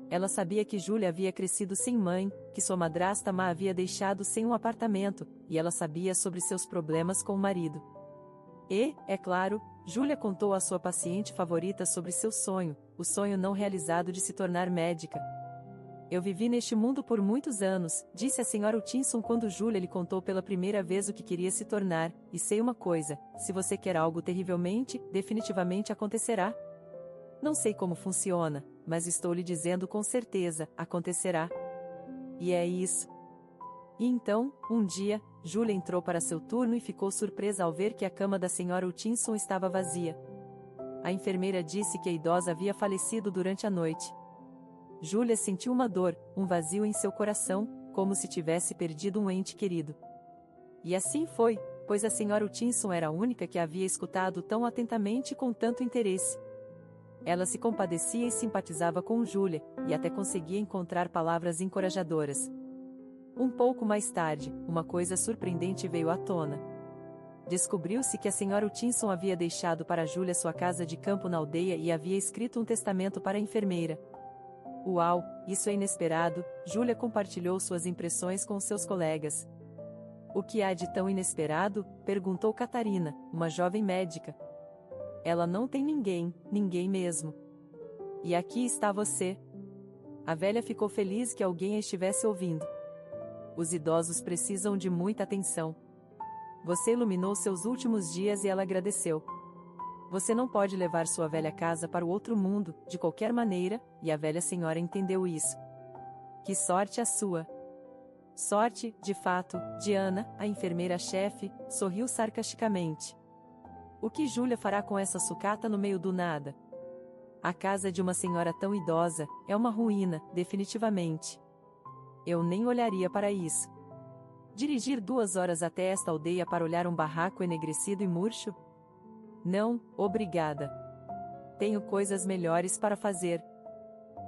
Ela sabia que Júlia havia crescido sem mãe, que sua madrasta a havia deixado sem um apartamento, e ela sabia sobre seus problemas com o marido. E, é claro, Júlia contou à sua paciente favorita sobre seu sonho, o sonho não realizado de se tornar médica. Eu vivi neste mundo por muitos anos, disse a senhora Hutchinson quando Júlia lhe contou pela primeira vez o que queria se tornar, e sei uma coisa, se você quer algo terrivelmente, definitivamente acontecerá. Não sei como funciona, mas estou lhe dizendo com certeza, acontecerá. E é isso. E então, um dia, Júlia entrou para seu turno e ficou surpresa ao ver que a cama da senhora Hutchinson estava vazia. A enfermeira disse que a idosa havia falecido durante a noite. Júlia sentiu uma dor, um vazio em seu coração, como se tivesse perdido um ente querido. E assim foi, pois a senhora Hutchinson era a única que a havia escutado tão atentamente e com tanto interesse. Ela se compadecia e simpatizava com Júlia, e até conseguia encontrar palavras encorajadoras. Um pouco mais tarde, uma coisa surpreendente veio à tona. Descobriu-se que a senhora Hutchinson havia deixado para Júlia sua casa de campo na aldeia e havia escrito um testamento para a enfermeira. Uau, isso é inesperado, Júlia compartilhou suas impressões com seus colegas. O que há de tão inesperado? Perguntou Catarina, uma jovem médica. Ela não tem ninguém, ninguém mesmo. E aqui está você. A velha ficou feliz que alguém a estivesse ouvindo. Os idosos precisam de muita atenção. Você iluminou seus últimos dias e ela agradeceu. Você não pode levar sua velha casa para o outro mundo, de qualquer maneira, e a velha senhora entendeu isso. Que sorte a sua! Sorte, de fato, Diana, a enfermeira-chefe, sorriu sarcasticamente. O que Júlia fará com essa sucata no meio do nada? A casa de uma senhora tão idosa é uma ruína, definitivamente. Eu nem olharia para isso. Dirigir 2 horas até esta aldeia para olhar um barraco enegrecido e murcho? Não, obrigada. Tenho coisas melhores para fazer.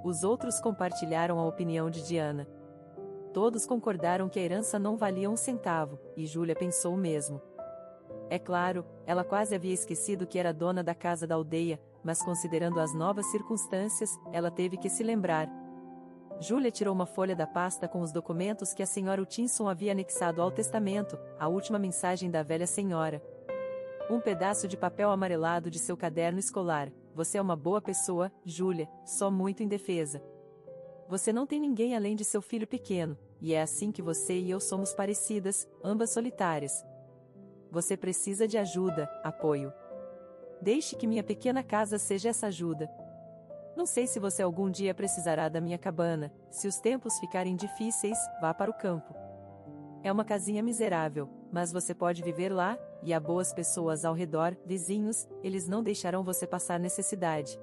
Os outros compartilharam a opinião de Diana. Todos concordaram que a herança não valia 1 centavo, e Júlia pensou o mesmo. É claro, ela quase havia esquecido que era dona da casa da aldeia, mas considerando as novas circunstâncias, ela teve que se lembrar. Júlia tirou uma folha da pasta com os documentos que a senhora Hutchinson havia anexado ao testamento, a última mensagem da velha senhora. Um pedaço de papel amarelado de seu caderno escolar. Você é uma boa pessoa, Júlia, só muito indefesa. Você não tem ninguém além de seu filho pequeno, e é assim que você e eu somos parecidas, ambas solitárias. Você precisa de ajuda, apoio. Deixe que minha pequena casa seja essa ajuda. Não sei se você algum dia precisará da minha cabana, se os tempos ficarem difíceis, vá para o campo. É uma casinha miserável, mas você pode viver lá, e há boas pessoas ao redor, vizinhos, eles não deixarão você passar necessidade.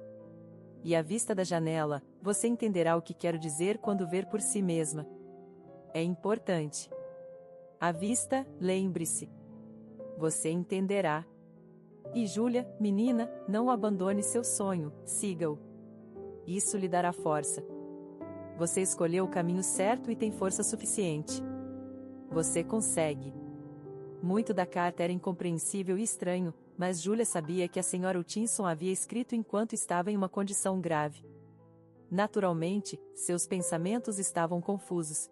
E à vista da janela, você entenderá o que quero dizer quando ver por si mesma. É importante. À vista, lembre-se. Você entenderá. E Júlia, menina, não abandone seu sonho, siga-o. Isso lhe dará força. Você escolheu o caminho certo e tem força suficiente. Você consegue. Muito da carta era incompreensível e estranho, mas Júlia sabia que a senhora Hutchinson havia escrito enquanto estava em uma condição grave. Naturalmente, seus pensamentos estavam confusos.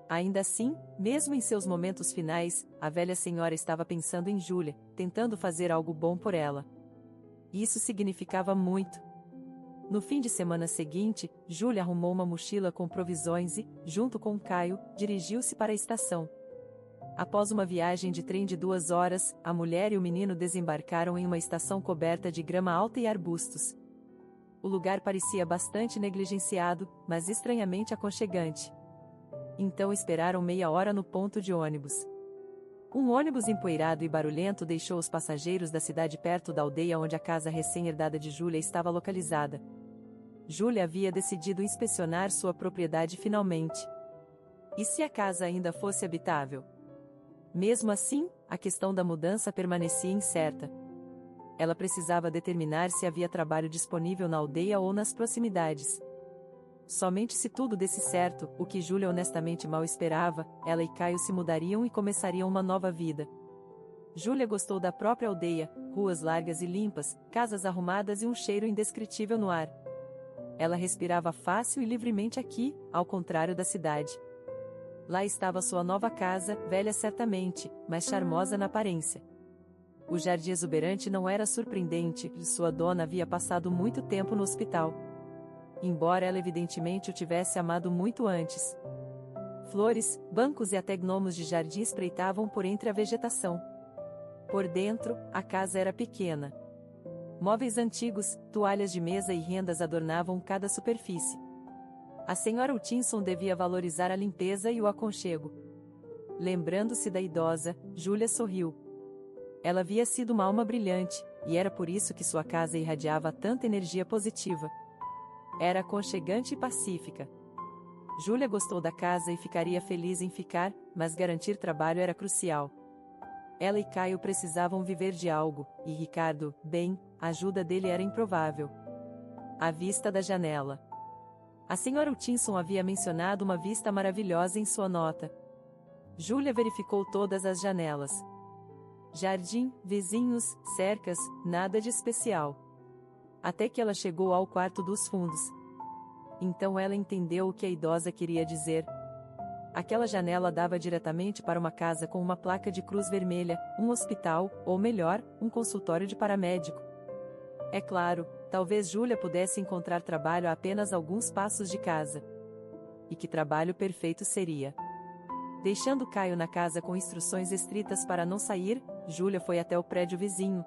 Ainda assim, mesmo em seus momentos finais, a velha senhora estava pensando em Júlia, tentando fazer algo bom por ela. Isso significava muito. No fim de semana seguinte, Júlia arrumou uma mochila com provisões e, junto com Caio, dirigiu-se para a estação. Após uma viagem de trem de 2 horas, a mulher e o menino desembarcaram em uma estação coberta de grama alta e arbustos. O lugar parecia bastante negligenciado, mas estranhamente aconchegante. Então esperaram meia hora no ponto de ônibus. Um ônibus empoeirado e barulhento deixou os passageiros da cidade perto da aldeia onde a casa recém-herdada de Júlia estava localizada. Júlia havia decidido inspecionar sua propriedade finalmente. E se a casa ainda fosse habitável? Mesmo assim, a questão da mudança permanecia incerta. Ela precisava determinar se havia trabalho disponível na aldeia ou nas proximidades. Somente se tudo desse certo, o que Júlia honestamente mal esperava, ela e Caio se mudariam e começariam uma nova vida. Júlia gostou da própria aldeia, ruas largas e limpas, casas arrumadas e um cheiro indescritível no ar. Ela respirava fácil e livremente aqui, ao contrário da cidade. Lá estava sua nova casa, velha certamente, mas charmosa na aparência. O jardim exuberante não era surpreendente, sua dona havia passado muito tempo no hospital. Embora ela evidentemente o tivesse amado muito antes. Flores, bancos e até gnomos de jardim espreitavam por entre a vegetação. Por dentro, a casa era pequena. Móveis antigos, toalhas de mesa e rendas adornavam cada superfície. A senhora Hutchinson devia valorizar a limpeza e o aconchego. Lembrando-se da idosa, Júlia sorriu. Ela havia sido uma alma brilhante, e era por isso que sua casa irradiava tanta energia positiva. Era aconchegante e pacífica. Júlia gostou da casa e ficaria feliz em ficar, mas garantir trabalho era crucial. Ela e Caio precisavam viver de algo, e Ricardo, bem, a ajuda dele era improvável. À vista da janela. A senhora Hutchinson havia mencionado uma vista maravilhosa em sua nota. Júlia verificou todas as janelas. Jardim, vizinhos, cercas, nada de especial. Até que ela chegou ao quarto dos fundos. Então ela entendeu o que a idosa queria dizer. Aquela janela dava diretamente para uma casa com uma placa de cruz vermelha, um hospital, ou melhor, um consultório de paramédico. É claro, talvez Júlia pudesse encontrar trabalho a apenas alguns passos de casa. E que trabalho perfeito seria! Deixando Caio na casa com instruções estritas para não sair, Júlia foi até o prédio vizinho.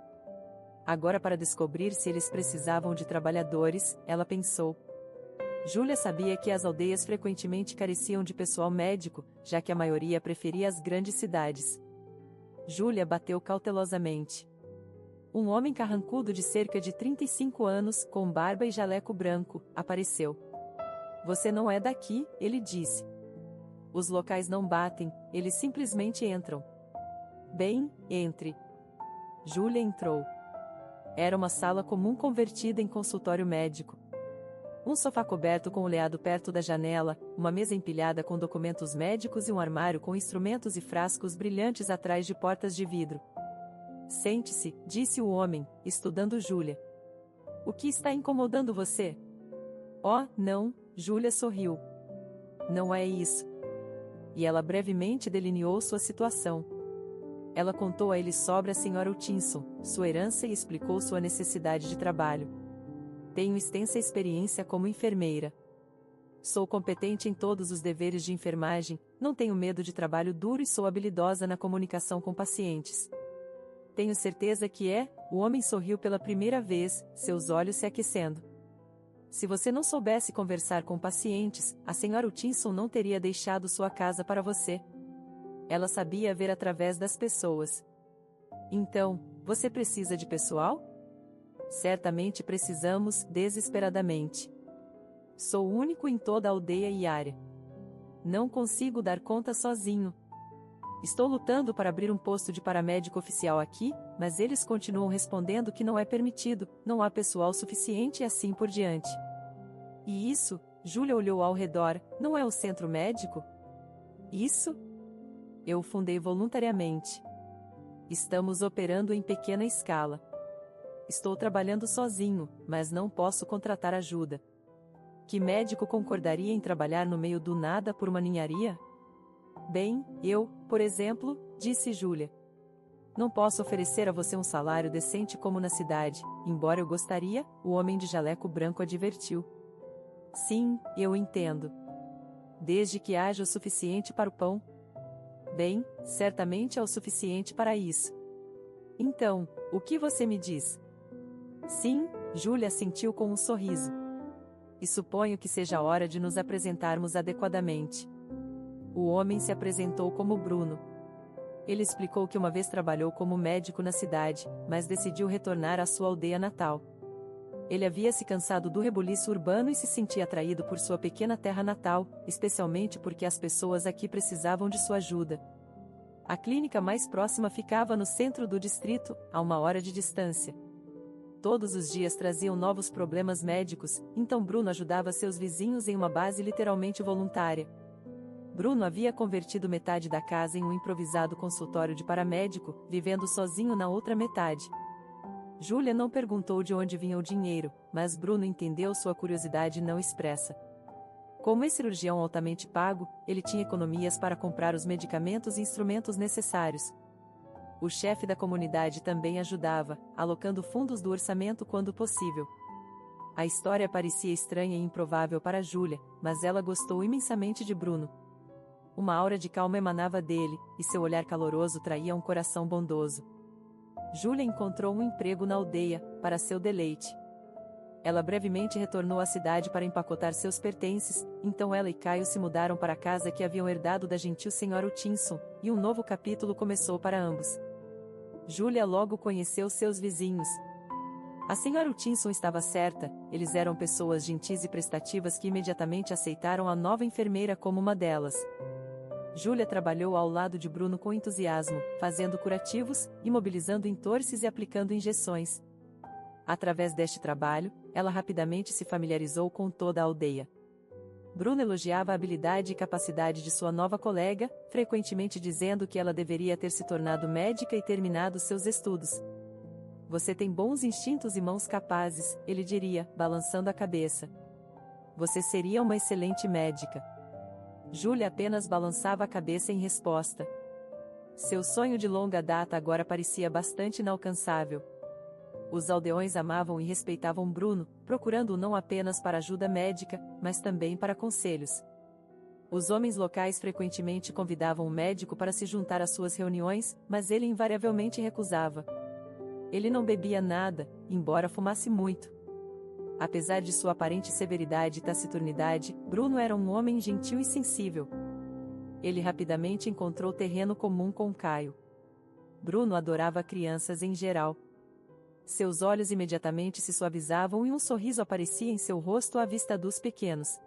Agora, para descobrir se eles precisavam de trabalhadores, ela pensou. Júlia sabia que as aldeias frequentemente careciam de pessoal médico, já que a maioria preferia as grandes cidades. Júlia bateu cautelosamente. Um homem carrancudo de cerca de 35 anos, com barba e jaleco branco, apareceu. Você não é daqui, ele disse. Os locais não batem, eles simplesmente entram. Bem, entre. Júlia entrou. Era uma sala comum convertida em consultório médico. Um sofá coberto com oleado perto da janela, uma mesa empilhada com documentos médicos e um armário com instrumentos e frascos brilhantes atrás de portas de vidro. Sente-se, disse o homem, estudando Júlia. O que está incomodando você? Oh, não, Júlia sorriu. Não é isso. E ela brevemente delineou sua situação. Ela contou a ele sobre a Sra. Hutchinson, sua herança e explicou sua necessidade de trabalho. Tenho extensa experiência como enfermeira. Sou competente em todos os deveres de enfermagem, não tenho medo de trabalho duro e sou habilidosa na comunicação com pacientes. Tenho certeza que é. O homem sorriu pela primeira vez, seus olhos se aquecendo. Se você não soubesse conversar com pacientes, a Sra. Hutchinson não teria deixado sua casa para você. Ela sabia ver através das pessoas. Então, você precisa de pessoal? Certamente precisamos, desesperadamente. Sou o único em toda a aldeia e área. Não consigo dar conta sozinho. Estou lutando para abrir um posto de paramédico oficial aqui, mas eles continuam respondendo que não é permitido, não há pessoal suficiente e assim por diante. E isso, Júlia olhou ao redor, não é o centro médico? Isso? Eu o fundei voluntariamente. Estamos operando em pequena escala. Estou trabalhando sozinho, mas não posso contratar ajuda. Que médico concordaria em trabalhar no meio do nada por uma ninharia? Bem, eu, por exemplo, disse Júlia. Não posso oferecer a você um salário decente como na cidade, embora eu gostaria, o homem de jaleco branco advertiu. Sim, eu entendo. Desde que haja o suficiente para o pão. Bem, certamente é o suficiente para isso. Então, o que você me diz? Sim, Júlia assentiu com um sorriso. E suponho que seja a hora de nos apresentarmos adequadamente. O homem se apresentou como Bruno. Ele explicou que uma vez trabalhou como médico na cidade, mas decidiu retornar à sua aldeia natal. Ele havia se cansado do rebuliço urbano e se sentia atraído por sua pequena terra natal, especialmente porque as pessoas aqui precisavam de sua ajuda. A clínica mais próxima ficava no centro do distrito, a 1 hora de distância. Todos os dias traziam novos problemas médicos, então Bruno ajudava seus vizinhos em uma base literalmente voluntária. Bruno havia convertido metade da casa em um improvisado consultório de paramédico, vivendo sozinho na outra metade. Júlia não perguntou de onde vinha o dinheiro, mas Bruno entendeu sua curiosidade não expressa. Como ex-cirurgião altamente pago, ele tinha economias para comprar os medicamentos e instrumentos necessários. O chefe da comunidade também ajudava, alocando fundos do orçamento quando possível. A história parecia estranha e improvável para Júlia, mas ela gostou imensamente de Bruno. Uma aura de calma emanava dele, e seu olhar caloroso traía um coração bondoso. Júlia encontrou um emprego na aldeia, para seu deleite. Ela brevemente retornou à cidade para empacotar seus pertences, então ela e Caio se mudaram para a casa que haviam herdado da gentil Sra. Hutchinson, e um novo capítulo começou para ambos. Júlia logo conheceu seus vizinhos. A Sra. Hutchinson estava certa, eles eram pessoas gentis e prestativas que imediatamente aceitaram a nova enfermeira como uma delas. Júlia trabalhou ao lado de Bruno com entusiasmo, fazendo curativos, imobilizando entorses e aplicando injeções. Através deste trabalho, ela rapidamente se familiarizou com toda a aldeia. Bruno elogiava a habilidade e capacidade de sua nova colega, frequentemente dizendo que ela deveria ter se tornado médica e terminado seus estudos. Você tem bons instintos e mãos capazes, ele diria, balançando a cabeça. Você seria uma excelente médica. Júlia apenas balançava a cabeça em resposta. Seu sonho de longa data agora parecia bastante inalcançável. Os aldeões amavam e respeitavam Bruno, procurando-o não apenas para ajuda médica, mas também para conselhos. Os homens locais frequentemente convidavam o médico para se juntar às suas reuniões, mas ele invariavelmente recusava. Ele não bebia nada, embora fumasse muito. Apesar de sua aparente severidade e taciturnidade, Bruno era um homem gentil e sensível. Ele rapidamente encontrou terreno comum com Caio. Bruno adorava crianças em geral. Seus olhos imediatamente se suavizavam e um sorriso aparecia em seu rosto à vista dos pequenos.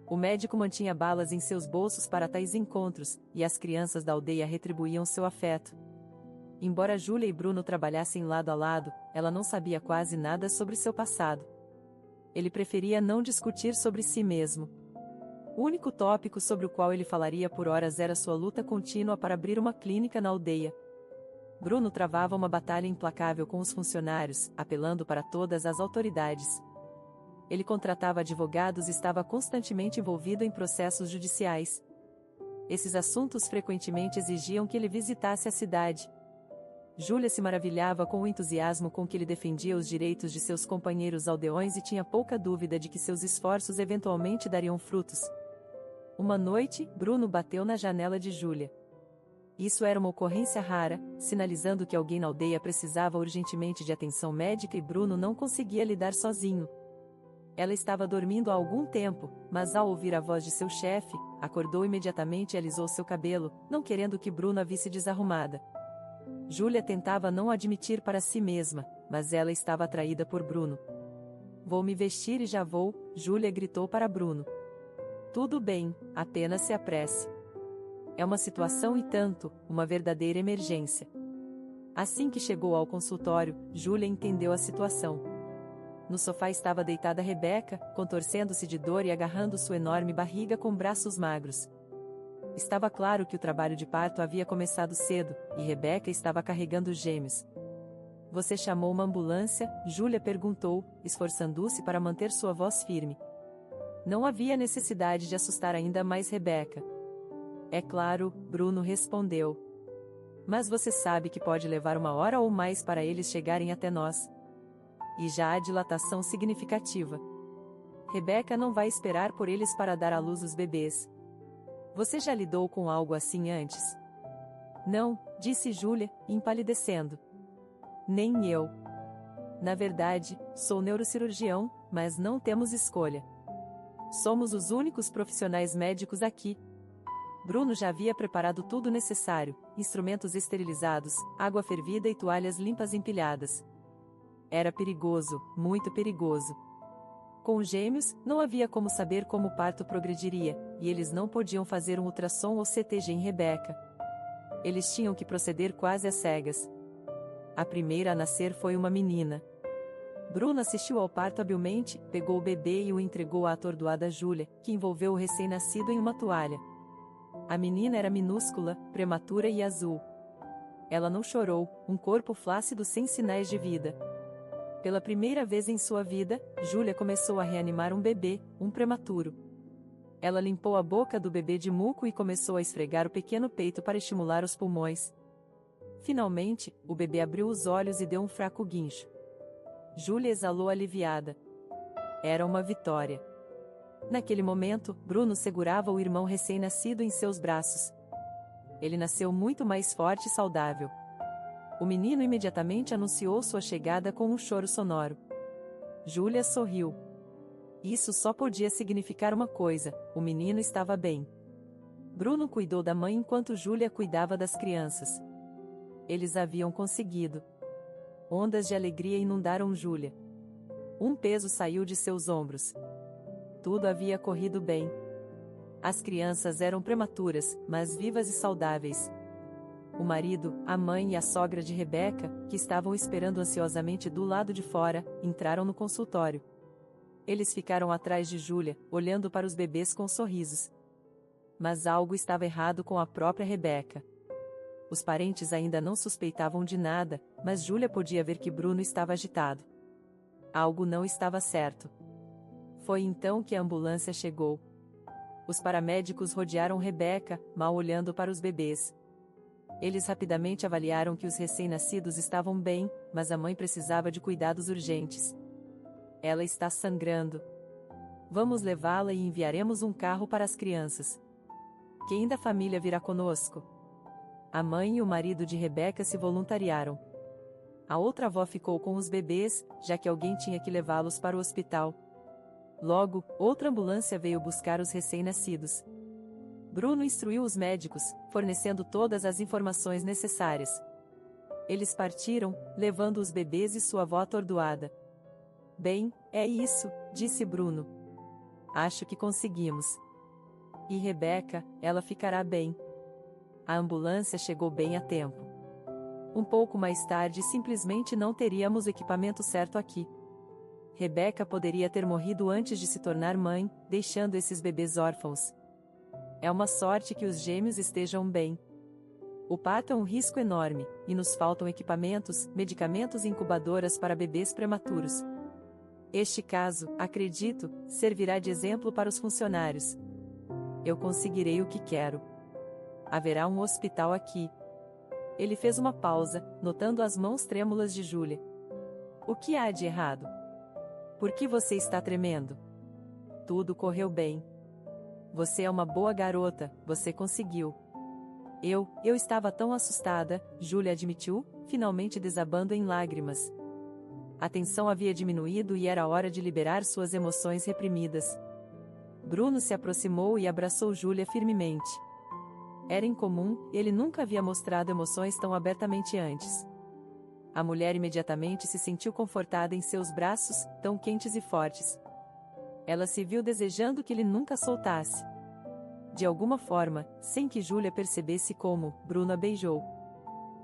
O médico mantinha balas em seus bolsos para tais encontros, e as crianças da aldeia retribuíam seu afeto. Embora Júlia e Bruno trabalhassem lado a lado, ela não sabia quase nada sobre seu passado. Ele preferia não discutir sobre si mesmo. O único tópico sobre o qual ele falaria por horas era sua luta contínua para abrir uma clínica na aldeia. Bruno travava uma batalha implacável com os funcionários, apelando para todas as autoridades. Ele contratava advogados e estava constantemente envolvido em processos judiciais. Esses assuntos frequentemente exigiam que ele visitasse a cidade. Júlia se maravilhava com o entusiasmo com que ele defendia os direitos de seus companheiros aldeões e tinha pouca dúvida de que seus esforços eventualmente dariam frutos. Uma noite, Bruno bateu na janela de Júlia. Isso era uma ocorrência rara, sinalizando que alguém na aldeia precisava urgentemente de atenção médica e Bruno não conseguia lidar sozinho. Ela estava dormindo há algum tempo, mas ao ouvir a voz de seu chefe, acordou imediatamente e alisou seu cabelo, não querendo que Bruno a visse desarrumada. Júlia tentava não admitir para si mesma, mas ela estava atraída por Bruno. "Vou me vestir e já vou", Júlia gritou para Bruno. "Tudo bem, apenas se apresse. É uma situação e tanto, uma verdadeira emergência." Assim que chegou ao consultório, Júlia entendeu a situação. No sofá estava deitada Rebeca, contorcendo-se de dor e agarrando sua enorme barriga com braços magros. Estava claro que o trabalho de parto havia começado cedo, e Rebeca estava carregando os gêmeos. "Você chamou uma ambulância?", Júlia perguntou, esforçando-se para manter sua voz firme. Não havia necessidade de assustar ainda mais Rebeca. "É claro", Bruno respondeu. "Mas você sabe que pode levar 1 hora ou mais para eles chegarem até nós. E já há dilatação significativa. Rebeca não vai esperar por eles para dar à luz os bebês. Você já lidou com algo assim antes?" "Não", disse Júlia, empalidecendo. "Nem eu. Na verdade, sou neurocirurgião, mas não temos escolha. Somos os únicos profissionais médicos aqui." Bruno já havia preparado tudo necessário: instrumentos esterilizados, água fervida e toalhas limpas empilhadas. Era perigoso, muito perigoso. Com os gêmeos, não havia como saber como o parto progrediria, e eles não podiam fazer um ultrassom ou CTG em Rebeca. Eles tinham que proceder quase às cegas. A primeira a nascer foi uma menina. Bruno assistiu ao parto habilmente, pegou o bebê e o entregou à atordoada Júlia, que envolveu o recém-nascido em uma toalha. A menina era minúscula, prematura e azul. Ela não chorou, um corpo flácido sem sinais de vida. Pela primeira vez em sua vida, Júlia começou a reanimar um bebê, um prematuro. Ela limpou a boca do bebê de muco e começou a esfregar o pequeno peito para estimular os pulmões. Finalmente, o bebê abriu os olhos e deu um fraco guincho. Júlia exalou aliviada. Era uma vitória. Naquele momento, Bruno segurava o irmão recém-nascido em seus braços. Ele nasceu muito mais forte e saudável. O menino imediatamente anunciou sua chegada com um choro sonoro. Júlia sorriu. Isso só podia significar uma coisa: o menino estava bem. Bruno cuidou da mãe enquanto Júlia cuidava das crianças. Eles haviam conseguido. Ondas de alegria inundaram Júlia. Um peso saiu de seus ombros. Tudo havia corrido bem. As crianças eram prematuras, mas vivas e saudáveis. O marido, a mãe e a sogra de Rebeca, que estavam esperando ansiosamente do lado de fora, entraram no consultório. Eles ficaram atrás de Júlia, olhando para os bebês com sorrisos. Mas algo estava errado com a própria Rebeca. Os parentes ainda não suspeitavam de nada, mas Júlia podia ver que Bruno estava agitado. Algo não estava certo. Foi então que a ambulância chegou. Os paramédicos rodearam Rebeca, mal olhando para os bebês. Eles rapidamente avaliaram que os recém-nascidos estavam bem, mas a mãe precisava de cuidados urgentes. Ela está sangrando. Vamos levá-la e enviaremos um carro para as crianças. Quem da família virá conosco? A mãe e o marido de Rebeca se voluntariaram. A outra avó ficou com os bebês, já que alguém tinha que levá-los para o hospital. Logo, outra ambulância veio buscar os recém-nascidos. Bruno instruiu os médicos, fornecendo todas as informações necessárias. Eles partiram, levando os bebês e sua avó atordoada. "Bem, é isso", disse Bruno. "Acho que conseguimos. E Rebeca, ela ficará bem." A ambulância chegou bem a tempo. Um pouco mais tarde simplesmente não teríamos o equipamento certo aqui. Rebeca poderia ter morrido antes de se tornar mãe, deixando esses bebês órfãos. É uma sorte que os gêmeos estejam bem. O parto é um risco enorme, e nos faltam equipamentos, medicamentos e incubadoras para bebês prematuros. Este caso, acredito, servirá de exemplo para os funcionários. Eu conseguirei o que quero. Haverá um hospital aqui. Ele fez uma pausa, notando as mãos trêmulas de Julia. O que há de errado? Por que você está tremendo? Tudo correu bem. Você é uma boa garota, você conseguiu. Eu estava tão assustada, Julia admitiu, finalmente desabando em lágrimas. A tensão havia diminuído e era hora de liberar suas emoções reprimidas. Bruno se aproximou e abraçou Julia firmemente. Era incomum, ele nunca havia mostrado emoções tão abertamente antes. A mulher imediatamente se sentiu confortada em seus braços, tão quentes e fortes. Ela se viu desejando que ele nunca soltasse. De alguma forma, sem que Julia percebesse como, Bruno a beijou.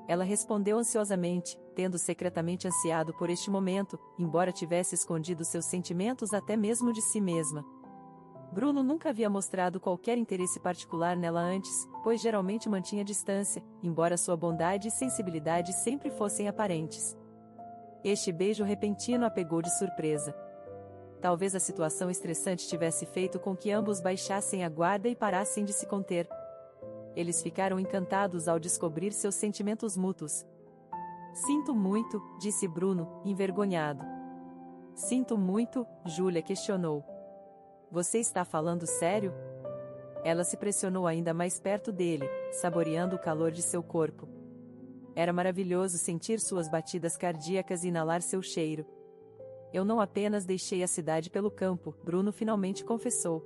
Ela respondeu ansiosamente, tendo secretamente ansiado por este momento, embora tivesse escondido seus sentimentos até mesmo de si mesma. Bruno nunca havia mostrado qualquer interesse particular nela antes, pois geralmente mantinha distância, embora sua bondade e sensibilidade sempre fossem aparentes. Este beijo repentino a pegou de surpresa. Talvez a situação estressante tivesse feito com que ambos baixassem a guarda e parassem de se conter. Eles ficaram encantados ao descobrir seus sentimentos mútuos. Sinto muito, disse Bruno, envergonhado. Sinto muito, Julia questionou. Você está falando sério? Ela se pressionou ainda mais perto dele, saboreando o calor de seu corpo. Era maravilhoso sentir suas batidas cardíacas e inalar seu cheiro. Eu não apenas deixei a cidade pelo campo, Bruno finalmente confessou.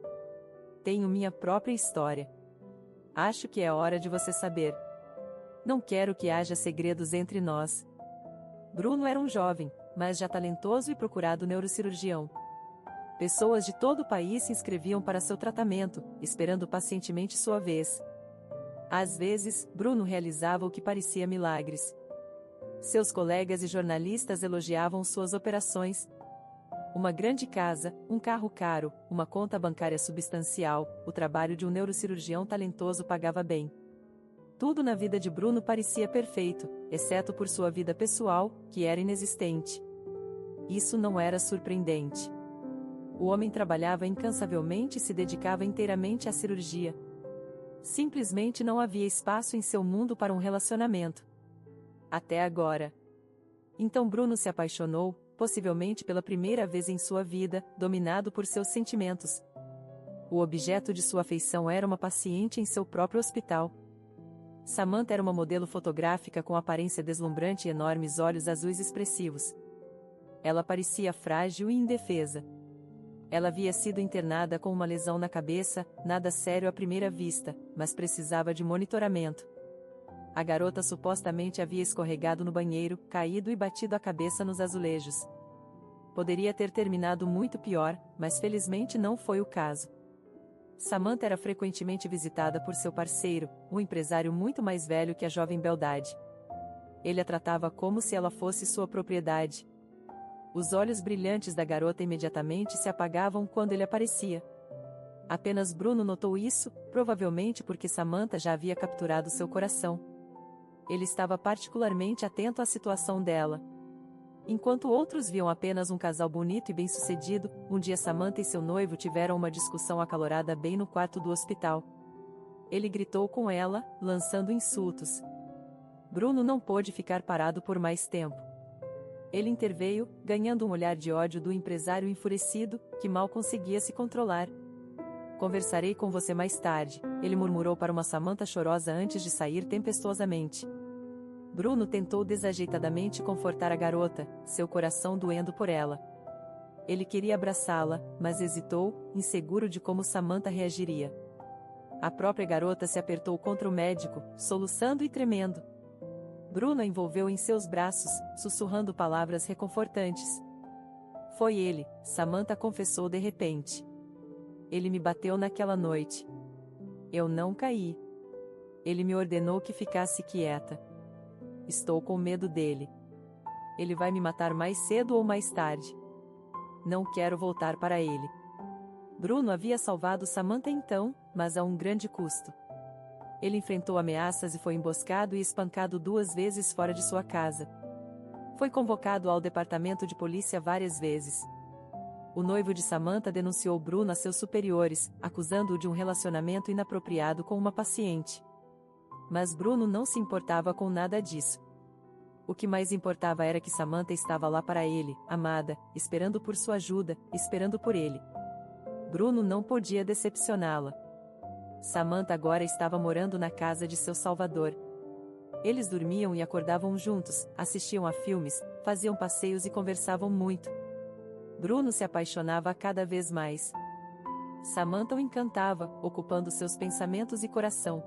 Tenho minha própria história. Acho que é hora de você saber. Não quero que haja segredos entre nós. Bruno era um jovem, mas já talentoso e procurado neurocirurgião. Pessoas de todo o país se inscreviam para seu tratamento, esperando pacientemente sua vez. Às vezes, Bruno realizava o que parecia milagres. Seus colegas e jornalistas elogiavam suas operações. Uma grande casa, um carro caro, uma conta bancária substancial, o trabalho de um neurocirurgião talentoso pagava bem. Tudo na vida de Bruno parecia perfeito, exceto por sua vida pessoal, que era inexistente. Isso não era surpreendente. O homem trabalhava incansavelmente e se dedicava inteiramente à cirurgia. Simplesmente não havia espaço em seu mundo para um relacionamento. Até agora. Então Bruno se apaixonou, possivelmente pela primeira vez em sua vida, dominado por seus sentimentos. O objeto de sua afeição era uma paciente em seu próprio hospital. Samantha era uma modelo fotográfica com aparência deslumbrante e enormes olhos azuis expressivos. Ela parecia frágil e indefesa. Ela havia sido internada com uma lesão na cabeça, nada sério à primeira vista, mas precisava de monitoramento. A garota supostamente havia escorregado no banheiro, caído e batido a cabeça nos azulejos. Poderia ter terminado muito pior, mas felizmente não foi o caso. Samantha era frequentemente visitada por seu parceiro, um empresário muito mais velho que a jovem beldade. Ele a tratava como se ela fosse sua propriedade. Os olhos brilhantes da garota imediatamente se apagavam quando ele aparecia. Apenas Bruno notou isso, provavelmente porque Samantha já havia capturado seu coração. Ele estava particularmente atento à situação dela. Enquanto outros viam apenas um casal bonito e bem-sucedido, um dia Samantha e seu noivo tiveram uma discussão acalorada bem no quarto do hospital. Ele gritou com ela, lançando insultos. Bruno não pôde ficar parado por mais tempo. Ele interveio, ganhando um olhar de ódio do empresário enfurecido, que mal conseguia se controlar. Conversarei com você mais tarde, ele murmurou para uma Samantha chorosa antes de sair tempestuosamente. Bruno tentou desajeitadamente confortar a garota, seu coração doendo por ela. Ele queria abraçá-la, mas hesitou, inseguro de como Samantha reagiria. A própria garota se apertou contra o médico, soluçando e tremendo. Bruno a envolveu em seus braços, sussurrando palavras reconfortantes. Foi ele, Samantha confessou de repente. Ele me bateu naquela noite. Eu não caí. Ele me ordenou que ficasse quieta. Estou com medo dele. Ele vai me matar mais cedo ou mais tarde. Não quero voltar para ele. Bruno havia salvado Samantha então, mas a um grande custo. Ele enfrentou ameaças e foi emboscado e espancado 2 vezes fora de sua casa. Foi convocado ao departamento de polícia várias vezes. O noivo de Samantha denunciou Bruno a seus superiores, acusando-o de um relacionamento inapropriado com uma paciente. Mas Bruno não se importava com nada disso. O que mais importava era que Samantha estava lá para ele, amada, esperando por sua ajuda, esperando por ele. Bruno não podia decepcioná-la. Samantha agora estava morando na casa de seu salvador. Eles dormiam e acordavam juntos, assistiam a filmes, faziam passeios e conversavam muito. Bruno se apaixonava cada vez mais. Samantha o encantava, ocupando seus pensamentos e coração.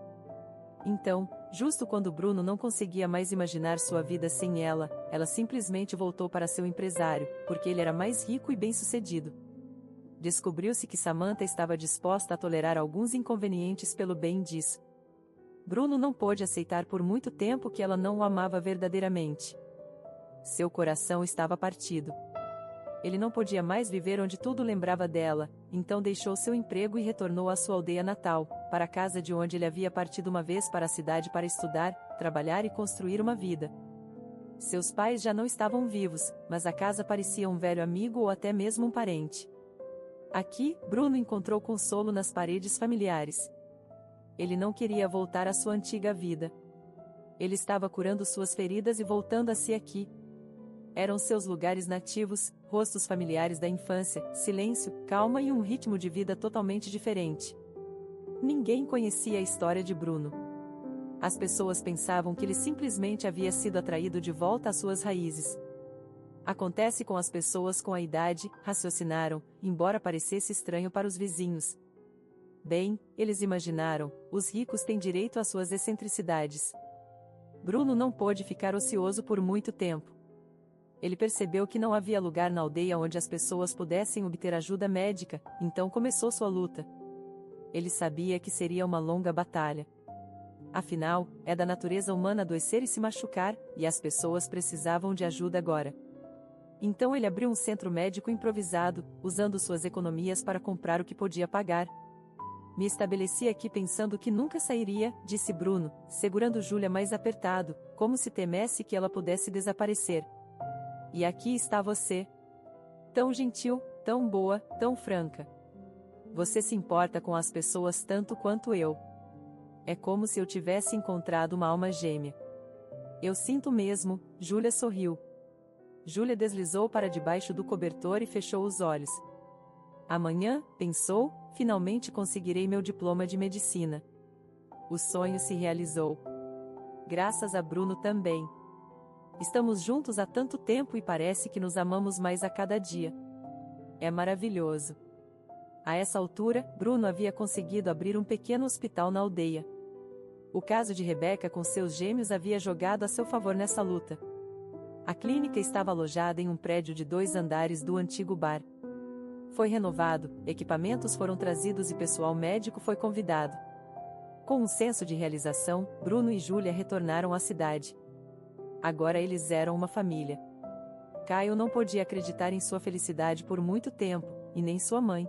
Então, justo quando Bruno não conseguia mais imaginar sua vida sem ela, ela simplesmente voltou para seu empresário, porque ele era mais rico e bem-sucedido. Descobriu-se que Samantha estava disposta a tolerar alguns inconvenientes pelo bem disso. Bruno não pôde aceitar por muito tempo que ela não o amava verdadeiramente. Seu coração estava partido. Ele não podia mais viver onde tudo lembrava dela, então deixou seu emprego e retornou à sua aldeia natal, para a casa de onde ele havia partido uma vez para a cidade para estudar, trabalhar e construir uma vida. Seus pais já não estavam vivos, mas a casa parecia um velho amigo ou até mesmo um parente. Aqui, Bruno encontrou consolo nas paredes familiares. Ele não queria voltar à sua antiga vida. Ele estava curando suas feridas e voltando a si aqui. Eram seus lugares nativos, rostos familiares da infância, silêncio, calma e um ritmo de vida totalmente diferente. Ninguém conhecia a história de Bruno. As pessoas pensavam que ele simplesmente havia sido atraído de volta às suas raízes. Acontece com as pessoas com a idade, raciocinaram, embora parecesse estranho para os vizinhos. Bem, eles imaginaram, os ricos têm direito às suas excentricidades. Bruno não pôde ficar ocioso por muito tempo. Ele percebeu que não havia lugar na aldeia onde as pessoas pudessem obter ajuda médica, então começou sua luta. Ele sabia que seria uma longa batalha. Afinal, é da natureza humana adoecer e se machucar, e as pessoas precisavam de ajuda agora. Então ele abriu um centro médico improvisado, usando suas economias para comprar o que podia pagar. Me estabeleci aqui pensando que nunca sairia, disse Bruno, segurando Júlia mais apertado, como se temesse que ela pudesse desaparecer. E aqui está você. Tão gentil, tão boa, tão franca. Você se importa com as pessoas tanto quanto eu. É como se eu tivesse encontrado uma alma gêmea. Eu sinto mesmo, Júlia sorriu. Júlia deslizou para debaixo do cobertor e fechou os olhos. Amanhã, pensou, finalmente conseguirei meu diploma de medicina. O sonho se realizou. Graças a Bruno também. Estamos juntos há tanto tempo e parece que nos amamos mais a cada dia. É maravilhoso. A essa altura, Bruno havia conseguido abrir um pequeno hospital na aldeia. O caso de Rebeca com seus gêmeos havia jogado a seu favor nessa luta. A clínica estava alojada em um prédio de 2 andares do antigo bar. Foi renovado, equipamentos foram trazidos e pessoal médico foi convidado. Com um senso de realização, Bruno e Júlia retornaram à cidade. Agora eles eram uma família. Caio não podia acreditar em sua felicidade por muito tempo, e nem sua mãe.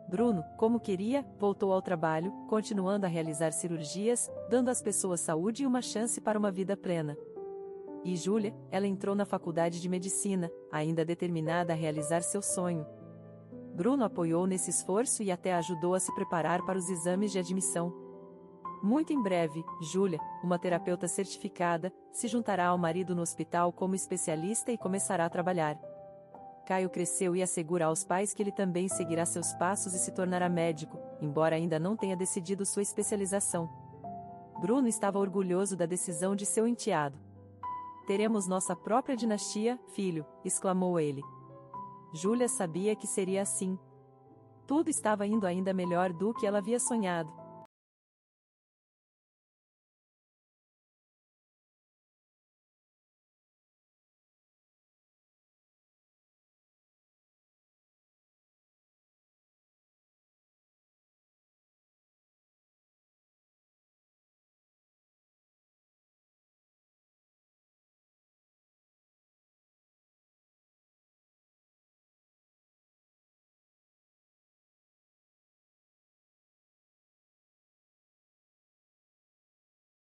Bruno, como queria, voltou ao trabalho, continuando a realizar cirurgias, dando às pessoas saúde e uma chance para uma vida plena. E Júlia, ela entrou na faculdade de medicina, ainda determinada a realizar seu sonho. Bruno apoiou nesse esforço e até ajudou a se preparar para os exames de admissão. Muito em breve, Júlia, uma terapeuta certificada, se juntará ao marido no hospital como especialista e começará a trabalhar. Caio cresceu e assegura aos pais que ele também seguirá seus passos e se tornará médico, embora ainda não tenha decidido sua especialização. Bruno estava orgulhoso da decisão de seu enteado. Teremos nossa própria dinastia, filho, exclamou ele. Júlia sabia que seria assim. Tudo estava indo ainda melhor do que ela havia sonhado.